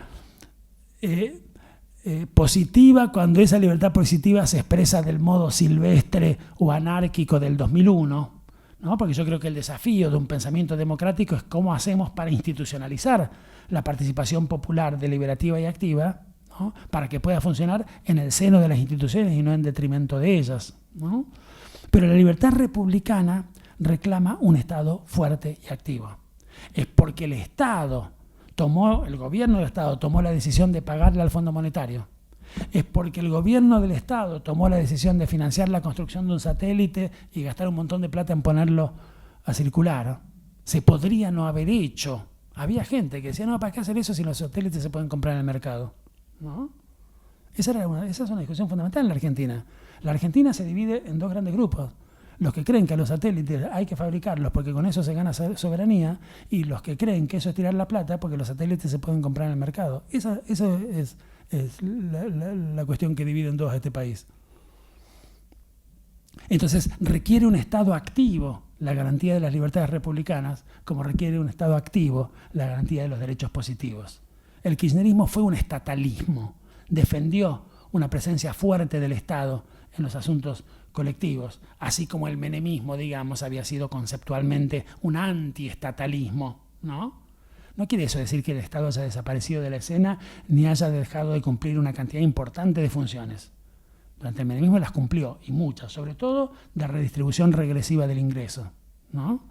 positiva, cuando esa libertad positiva se expresa del modo silvestre o anárquico del 2001, ¿no? Porque yo creo que el desafío de un pensamiento democrático es cómo hacemos para institucionalizar la participación popular deliberativa y activa, ¿no? Para que pueda funcionar en el seno de las instituciones y no en detrimento de ellas, ¿no? Pero la libertad republicana reclama un Estado fuerte y activo. Es porque el gobierno del Estado tomó la decisión de pagarle al Fondo Monetario. Es porque el gobierno del Estado tomó la decisión de financiar la construcción de un satélite y gastar un montón de plata en ponerlo a circular. Se podría no haber hecho. Había gente que decía, no, ¿para qué hacer eso si los satélites se pueden comprar en el mercado? ¿No? Esa es una discusión fundamental en la Argentina. La Argentina se divide en dos grandes grupos. Los que creen que a los satélites hay que fabricarlos porque con eso se gana soberanía, y los que creen que eso es tirar la plata porque los satélites se pueden comprar en el mercado. Esa es la cuestión que divide en dos a este país. Entonces, requiere un Estado activo la garantía de las libertades republicanas, como requiere un Estado activo la garantía de los derechos positivos. El kirchnerismo fue un estatalismo, defendió una presencia fuerte del Estado en los asuntos colectivos, así como el menemismo, digamos, había sido conceptualmente un antiestatalismo, ¿no? No quiere eso decir que el Estado haya desaparecido de la escena ni haya dejado de cumplir una cantidad importante de funciones. Durante el menemismo las cumplió, y muchas, sobre todo de redistribución regresiva del ingreso, ¿no?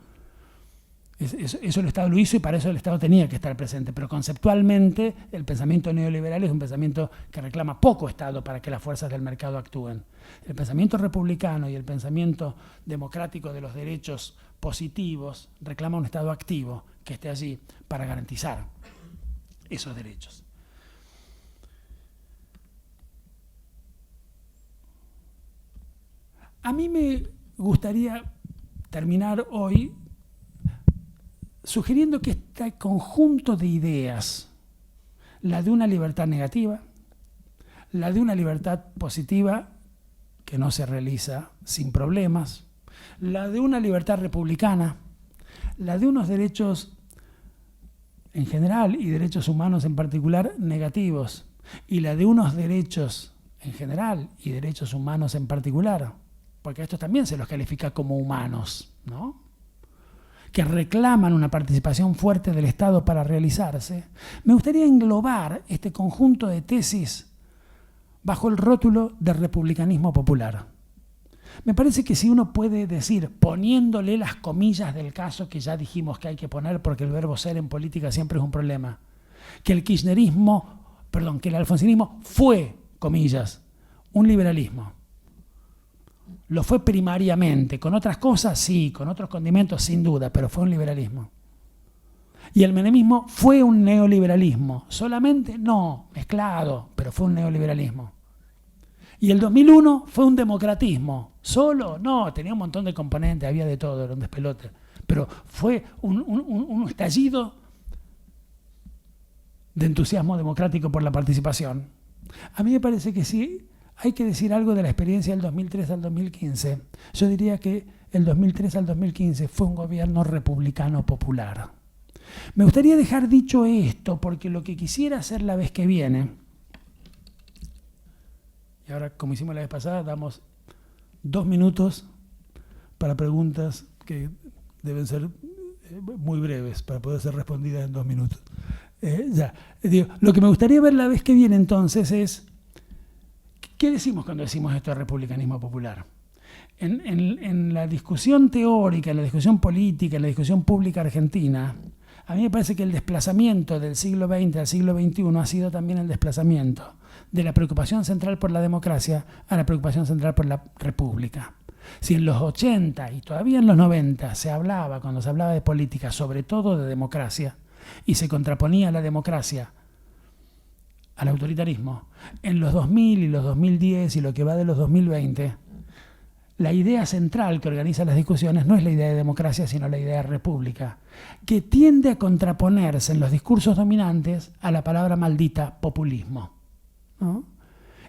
Eso el Estado lo hizo y para eso el Estado tenía que estar presente, pero conceptualmente el pensamiento neoliberal es un pensamiento que reclama poco Estado para que las fuerzas del mercado actúen. El pensamiento republicano y el pensamiento democrático de los derechos positivos reclama un Estado activo que esté allí para garantizar esos derechos. A mí me gustaría terminar hoy sugiriendo que este conjunto de ideas, la de una libertad negativa, la de una libertad positiva que no se realiza sin problemas, la de una libertad republicana, la de unos derechos en general y derechos humanos en particular negativos, y la de unos derechos en general y derechos humanos en particular, porque a estos también se los califica como humanos, ¿no?, que reclaman una participación fuerte del Estado para realizarse. Me gustaría englobar este conjunto de tesis bajo el rótulo de republicanismo popular. Me parece que si uno puede decir, poniéndole las comillas del caso que ya dijimos que hay que poner porque el verbo ser en política siempre es un problema, que el alfonsinismo fue, comillas, un liberalismo. Lo fue primariamente, con otras cosas sí, con otros condimentos sin duda, pero fue un liberalismo. Y el menemismo fue un neoliberalismo. Solamente no, mezclado, pero fue un neoliberalismo. Y el 2001 fue un democratismo. ¿Solo? No, tenía un montón de componentes, había de todo, era un despelote. Pero fue un estallido de entusiasmo democrático por la participación. A mí me parece que sí hay que decir algo de la experiencia del 2003 al 2015. Yo diría que el 2003 al 2015 fue un gobierno republicano popular. Me gustaría dejar dicho esto, porque lo que quisiera hacer la vez que viene, y ahora como hicimos la vez pasada, damos 2 minutos para preguntas que deben ser muy breves, para poder ser respondidas en 2 minutos. Lo que me gustaría ver la vez que viene entonces es, ¿qué decimos cuando decimos esto de republicanismo popular? En la discusión teórica, en la discusión política, en la discusión pública argentina, a mí me parece que el desplazamiento del siglo XX al siglo XXI ha sido también el desplazamiento de la preocupación central por la democracia a la preocupación central por la república. Si en los 80 y todavía en los 90 cuando se hablaba de política, sobre todo de democracia, y se contraponía la democracia al autoritarismo, en los 2000 y los 2010 y lo que va de los 2020, la idea central que organiza las discusiones no es la idea de democracia, sino la idea de república, que tiende a contraponerse en los discursos dominantes a la palabra maldita populismo, ¿no?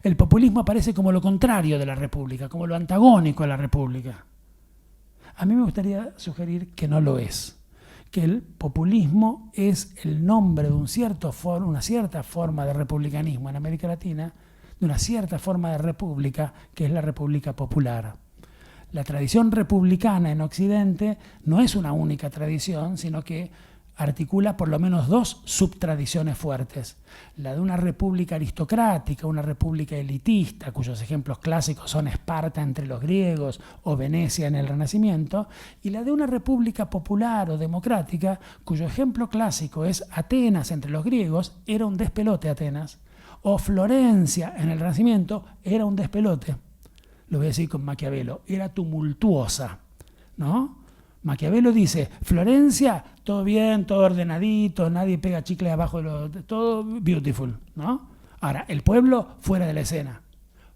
El populismo aparece como lo contrario de la república, como lo antagónico a la república. A mí me gustaría sugerir que no lo es, que el populismo es el nombre de una cierta forma de republicanismo en América Latina, de una cierta forma de república, que es la república popular. La tradición republicana en Occidente no es una única tradición, sino que articula por lo menos 2 subtradiciones fuertes. La de una república aristocrática, una república elitista, cuyos ejemplos clásicos son Esparta entre los griegos o Venecia en el Renacimiento, y la de una república popular o democrática, cuyo ejemplo clásico es Atenas entre los griegos, era un despelote Atenas, o Florencia en el Renacimiento, era un despelote. Lo voy a decir con Maquiavelo, era tumultuosa, ¿no? Maquiavelo dice, Florencia, todo bien, todo ordenadito, nadie pega chicle abajo, todo beautiful, ¿no? Ahora, el pueblo fuera de la escena.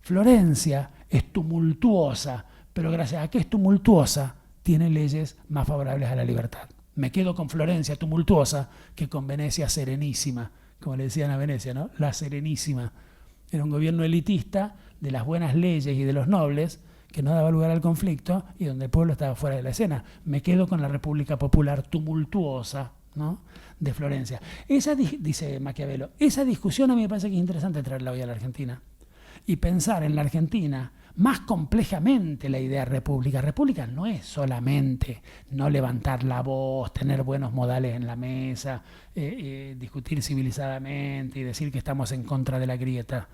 Florencia es tumultuosa, pero gracias a que es tumultuosa, tiene leyes más favorables a la libertad. Me quedo con Florencia tumultuosa que con Venecia serenísima, como le decían a Venecia, ¿no? La serenísima. Era un gobierno elitista de las buenas leyes y de los nobles, que no daba lugar al conflicto y donde el pueblo estaba fuera de la escena. Me quedo con la República Popular tumultuosa, ¿no?, de Florencia. Dice Maquiavelo, esa discusión a mí me parece que es interesante traerla hoy a la Argentina y pensar en la Argentina más complejamente la idea de república. República no es solamente no levantar la voz, tener buenos modales en la mesa, discutir civilizadamente y decir que estamos en contra de la grieta.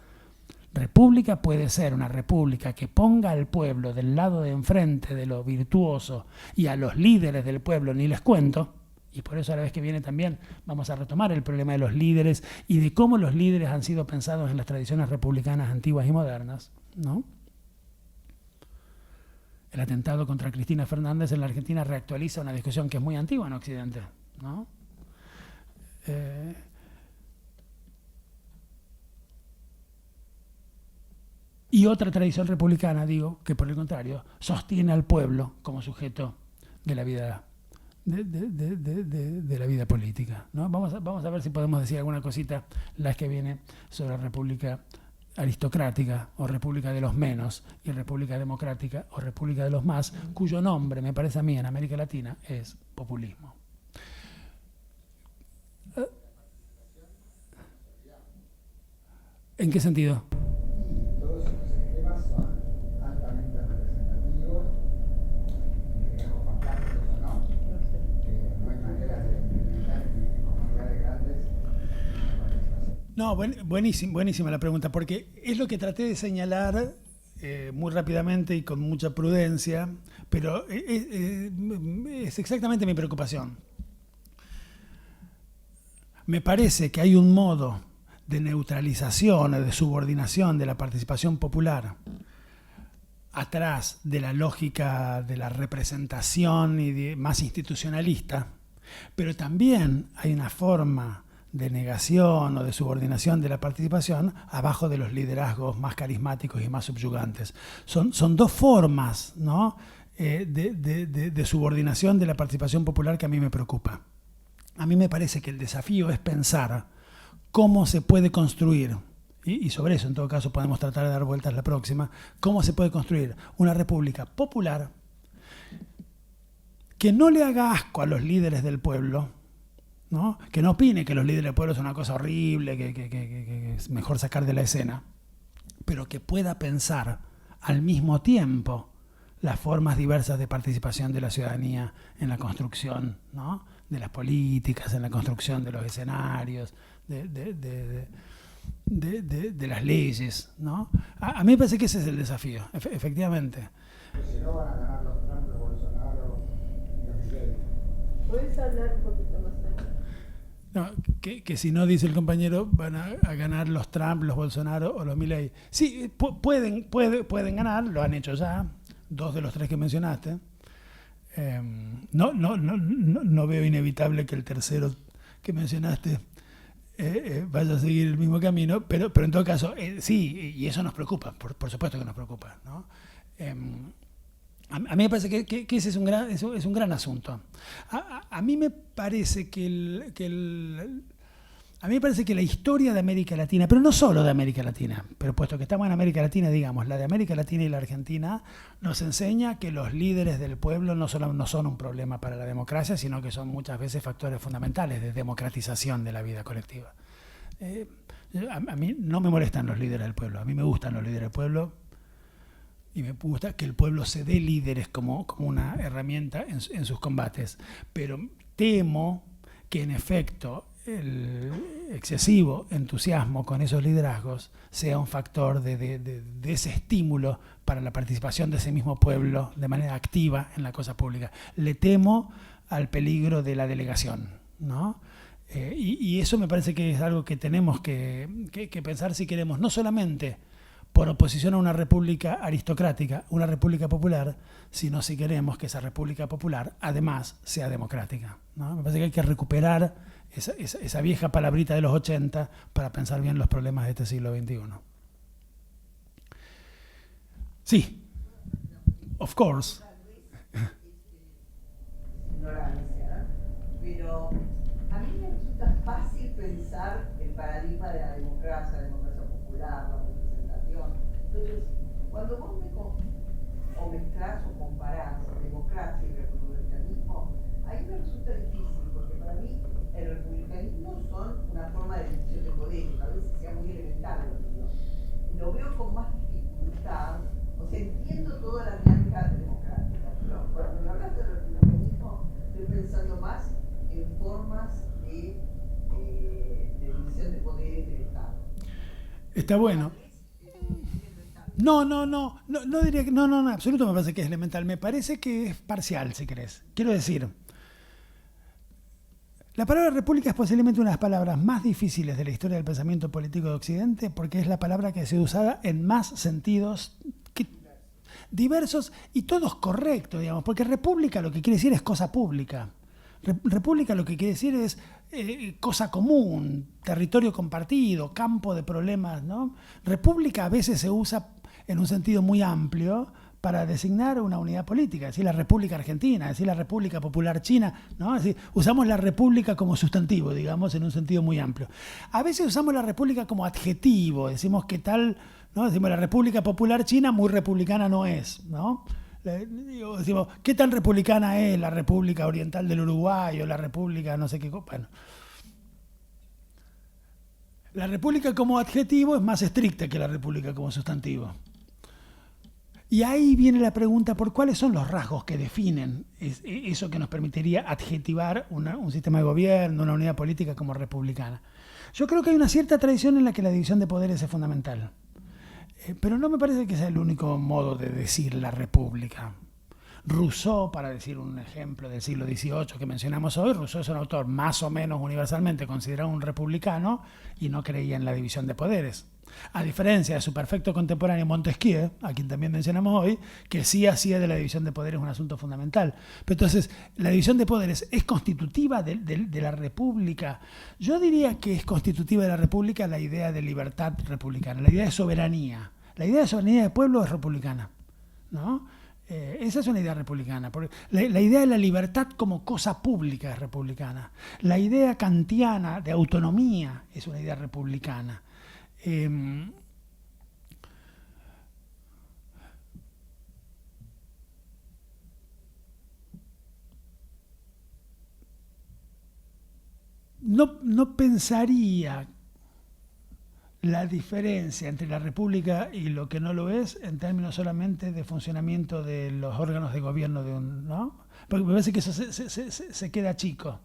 República puede ser una república que ponga al pueblo del lado de enfrente de lo virtuoso y a los líderes del pueblo ni les cuento, y por eso a la vez que viene también vamos a retomar el problema de los líderes y de cómo los líderes han sido pensados en las tradiciones republicanas antiguas y modernas, ¿no? El atentado contra Cristina Fernández en la Argentina reactualiza una discusión que es muy antigua en Occidente, ¿no? Y otra tradición republicana, digo, que por el contrario, sostiene al pueblo como sujeto de la vida, de la vida política, ¿no? Vamos a ver si podemos decir alguna cosita las que viene sobre la república aristocrática o república de los menos y república democrática o república de los más, cuyo nombre, me parece a mí, en América Latina es populismo. ¿En qué sentido? No, buenísima la pregunta, porque es lo que traté de señalar muy rápidamente y con mucha prudencia, pero es exactamente mi preocupación. Me parece que hay un modo de neutralización o de subordinación de la participación popular atrás de la lógica de la representación y más institucionalista, pero también hay una forma de negación o de subordinación de la participación abajo de los liderazgos más carismáticos y más subyugantes. Son dos formas, ¿no?, de subordinación de la participación popular que a mí me preocupa. A mí me parece que el desafío es pensar cómo se puede construir, y sobre eso en todo caso podemos tratar de dar vueltas la próxima, cómo se puede construir una república popular que no le haga asco a los líderes del pueblo, ¿no?, que no opine que los líderes del pueblo son una cosa horrible, que es mejor sacar de la escena, pero que pueda pensar al mismo tiempo las formas diversas de participación de la ciudadanía en la construcción, ¿no?, de las políticas, en la construcción de los escenarios, de las leyes, ¿no? A mí me parece que ese es el desafío, efectivamente. Si no van a ganar los Trump, los Bolsonaro y los Milei. ¿Puedes hablar un poquito más tarde? No, que si no, dice el compañero, van a ganar los Trump, los Bolsonaro o los Milei. Sí, pueden ganar, lo han hecho ya, 2 de los 3 que mencionaste. No veo inevitable que el tercero que mencionaste vaya a seguir el mismo camino, pero en todo caso, sí, y eso nos preocupa, por supuesto que nos preocupa, ¿no? A mí me parece que ese es un gran asunto. A mí me parece a mí me parece que la historia de América Latina, pero no solo de América Latina, pero puesto que estamos en América Latina, digamos, la de América Latina y la Argentina, nos enseña que los líderes del pueblo no son un problema para la democracia, sino que son muchas veces factores fundamentales de democratización de la vida colectiva. A mí no me molestan los líderes del pueblo, a mí me gustan los líderes del pueblo y me gusta que el pueblo se dé líderes como una herramienta en sus combates, pero temo que en efecto el excesivo entusiasmo con esos liderazgos sea un factor de ese estímulo para la participación de ese mismo pueblo de manera activa en la cosa pública. Le temo al peligro de la delegación, ¿no? Y eso me parece que es algo que tenemos que pensar si queremos, no solamente por oposición a una república aristocrática, una república popular, sino si queremos que esa república popular además sea democrática, ¿no? Me parece que hay que recuperar esa vieja palabrita de los 80 para pensar bien los problemas de este siglo XXI. Sí, of course. Ignorancia, ¿no? Pero a mí me resulta fácil pensar el paradigma de la democracia popular, la representación. Entonces, cuando vos mezclás o comparás democracia y republicanismo, ahí me resulta difícil, porque para mí el republicanismo son una forma de división de poderes, a veces sea muy elemental lo veo con más dificultad, o sea, entiendo toda la dinámica democrática, pero cuando me hablas de republicanismo, estoy pensando más en formas de división de poderes del Estado. Está bueno. No diría que no, en absoluto me parece que es elemental, me parece que es parcial, si querés. Quiero decir, la palabra república es posiblemente una de las palabras más difíciles de la historia del pensamiento político de Occidente, porque es la palabra que ha sido usada en más sentidos diversos y todos correctos, digamos, porque república lo que quiere decir es cosa pública. República lo que quiere decir es cosa común, territorio compartido, campo de problemas, ¿no? República a veces se usa en un sentido muy amplio para designar una unidad política, es decir, la República Argentina, es decir, la República Popular China, ¿no? Es decir, usamos la república como sustantivo, digamos, en un sentido muy amplio. A veces usamos la república como adjetivo, decimos que tal, ¿no? Decimos la República Popular China muy republicana no es, ¿no? Decimos, ¿qué tan republicana es la República Oriental del Uruguay o la República no sé qué? Bueno, la república como adjetivo es más estricta que la república como sustantivo. Y ahí viene la pregunta por cuáles son los rasgos que definen eso que nos permitiría adjetivar un sistema de gobierno, una unidad política como republicana. Yo creo que hay una cierta tradición en la que la división de poderes es fundamental. Pero no me parece que sea el único modo de decir la república. Rousseau, para decir un ejemplo del siglo XVIII que mencionamos hoy, Rousseau es un autor más o menos universalmente considerado un republicano y no creía en la división de poderes. A diferencia de su perfecto contemporáneo Montesquieu, a quien también mencionamos hoy, que sí hacía de la división de poderes un asunto fundamental. Pero entonces, ¿la división de poderes es constitutiva de la República? Yo diría que es constitutiva de la República la idea de libertad republicana, la idea de soberanía. La idea de soberanía del pueblo es republicana, ¿no? Esa es una idea republicana. La idea de la libertad como cosa pública es republicana. La idea kantiana de autonomía es una idea republicana. No pensaría la diferencia entre la República y lo que no lo es en términos solamente de funcionamiento de los órganos de gobierno de un, ¿no? Porque me parece que eso se queda chico.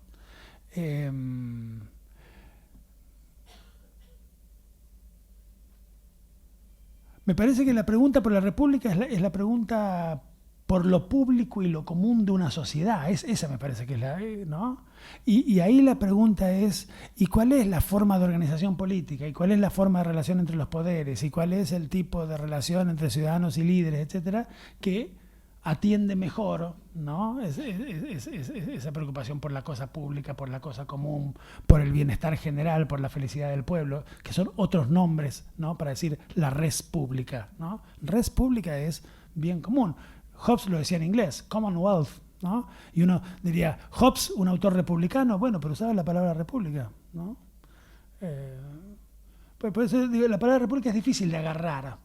Me parece que la pregunta por la República es la pregunta por lo público y lo común de una sociedad. Esa me parece que es la, ¿no? Y ahí la pregunta es, ¿y cuál es la forma de organización política? ¿Y cuál es la forma de relación entre los poderes? ¿Y cuál es el tipo de relación entre ciudadanos y líderes, etcétera, que atiende mejor, ¿no? Esa preocupación por la cosa pública, por la cosa común, por el bienestar general, por la felicidad del pueblo, que son otros nombres, ¿no? Para decir la res pública, ¿no? Res pública es bien común. Hobbes lo decía en inglés, Commonwealth, ¿no? Y uno diría, Hobbes, un autor republicano, bueno, pero usaba la palabra república, ¿no? Por eso digo, la palabra república es difícil de agarrar.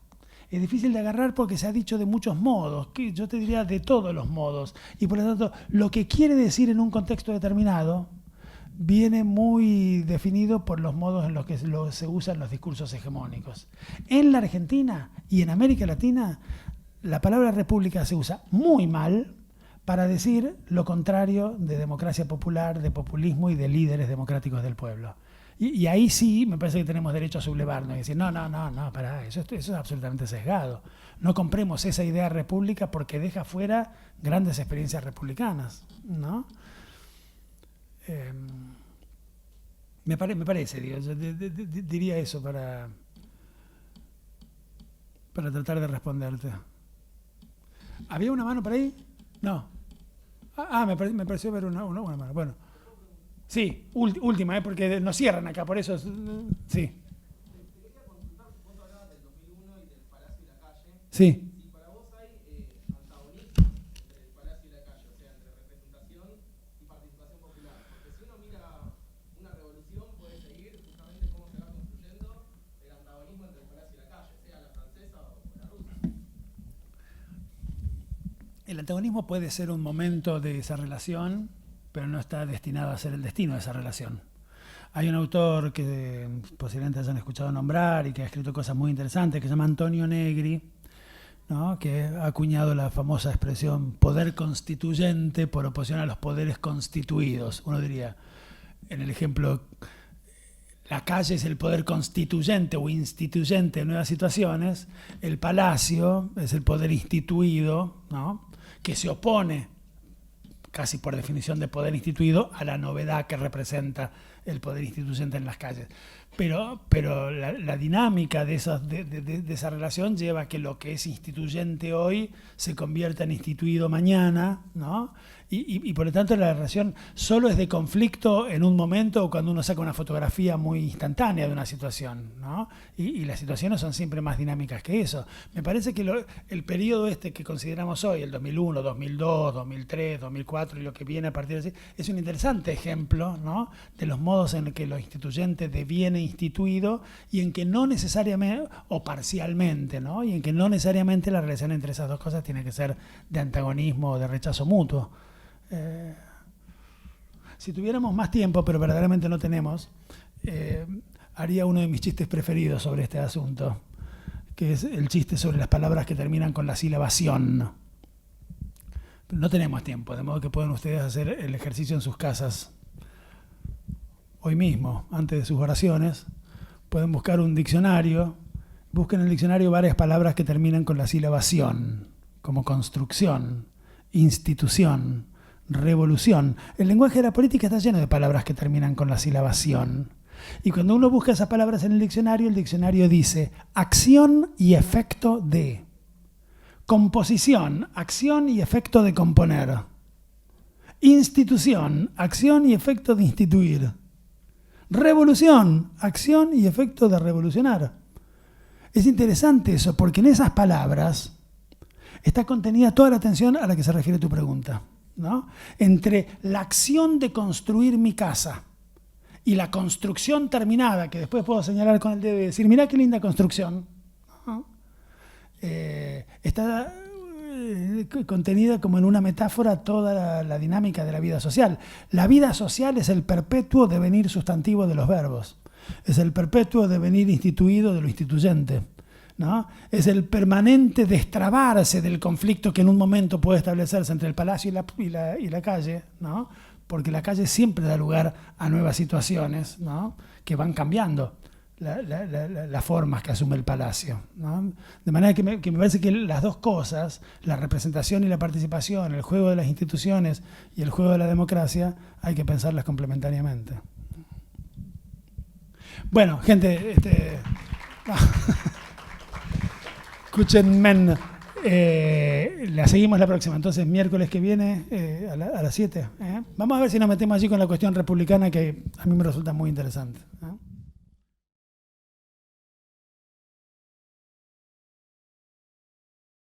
Es difícil de agarrar porque se ha dicho de muchos modos, que yo te diría de todos los modos. Y por lo tanto, lo que quiere decir en un contexto determinado viene muy definido por los modos en los que se usan los discursos hegemónicos. En la Argentina y en América Latina, la palabra república se usa muy mal para decir lo contrario de democracia popular, de populismo y de líderes democráticos del pueblo. Y ahí sí me parece que tenemos derecho a sublevarnos y decir, no, pará, eso es absolutamente sesgado. No compremos esa idea de república porque deja fuera grandes experiencias republicanas, ¿no? Me parece, digo, yo diría eso para tratar de responderte. ¿Había una mano por ahí? No. Me pareció ver una mano. Bueno. Sí, última, porque nos cierran acá, por eso. Sí. Te quería consultar, vos hablabas del 2001 y del Palacio y la Calle. Sí. Si para vos hay antagonismos entre el Palacio y la Calle, o sea, entre representación y participación popular. Porque si uno mira una revolución, puede seguir justamente cómo se va construyendo el antagonismo entre el Palacio y la Calle, sea la francesa o la rusa. El antagonismo puede ser un momento de esa relación, pero no está destinado a ser el destino de esa relación. Hay un autor que posiblemente hayan escuchado nombrar y que ha escrito cosas muy interesantes, que se llama Antonio Negri, ¿no? Que ha acuñado la famosa expresión poder constituyente por oposición a los poderes constituidos. Uno diría, en el ejemplo, la calle es el poder constituyente o instituyente de nuevas situaciones, el palacio es el poder instituido, ¿no? Que se opone casi por definición de poder instituido, a la novedad que representa el poder instituyente en las calles. Pero la dinámica de esa relación lleva a que lo que es instituyente hoy se convierta en instituido mañana, ¿no? Y por lo tanto la relación solo es de conflicto en un momento o cuando uno saca una fotografía muy instantánea de una situación, ¿no? Y las situaciones son siempre más dinámicas que eso. Me parece que el periodo este que consideramos hoy, el 2001, 2002, 2003, 2004 y lo que viene a partir de así, es un interesante ejemplo, ¿no? De los modos en que lo instituyente deviene instituido y en que no necesariamente, o parcialmente, ¿no? Y en que no necesariamente la relación entre esas dos cosas tiene que ser de antagonismo o de rechazo mutuo. Si tuviéramos más tiempo, pero verdaderamente no tenemos, haría uno de mis chistes preferidos sobre este asunto, que es el chiste sobre las palabras que terminan con la sílabación. No tenemos tiempo, de modo que pueden ustedes hacer el ejercicio en sus casas hoy mismo, antes de sus oraciones. Pueden buscar un diccionario, busquen en el diccionario varias palabras que terminan con la sílabación, como construcción, institución, revolución. El lenguaje de la política está lleno de palabras que terminan con la silabación. Y cuando uno busca esas palabras en el diccionario dice acción y efecto de. Composición, acción y efecto de componer. Institución, acción y efecto de instituir. Revolución, acción y efecto de revolucionar. Es interesante eso, porque en esas palabras está contenida toda la atención a la que se refiere tu pregunta, ¿no? Entre la acción de construir mi casa y la construcción terminada, que después puedo señalar con el dedo y decir, mirá qué linda construcción, ¿no? Está contenida como en una metáfora toda la dinámica de la vida social. La vida social es el perpetuo devenir sustantivo de los verbos, es el perpetuo devenir instituido de lo instituyente, ¿no? Es el permanente destrabarse del conflicto que en un momento puede establecerse entre el palacio y la calle, ¿no? Porque la calle siempre da lugar a nuevas situaciones, ¿no? Que van cambiando las formas que asume el palacio, ¿no? De manera que me parece que las dos cosas, la representación y la participación, el juego de las instituciones y el juego de la democracia, hay que pensarlas complementariamente. Bueno, gente, escúchenme, la seguimos la próxima, entonces miércoles que viene a las 7. Vamos a ver si nos metemos allí con la cuestión republicana que a mí me resulta muy interesante.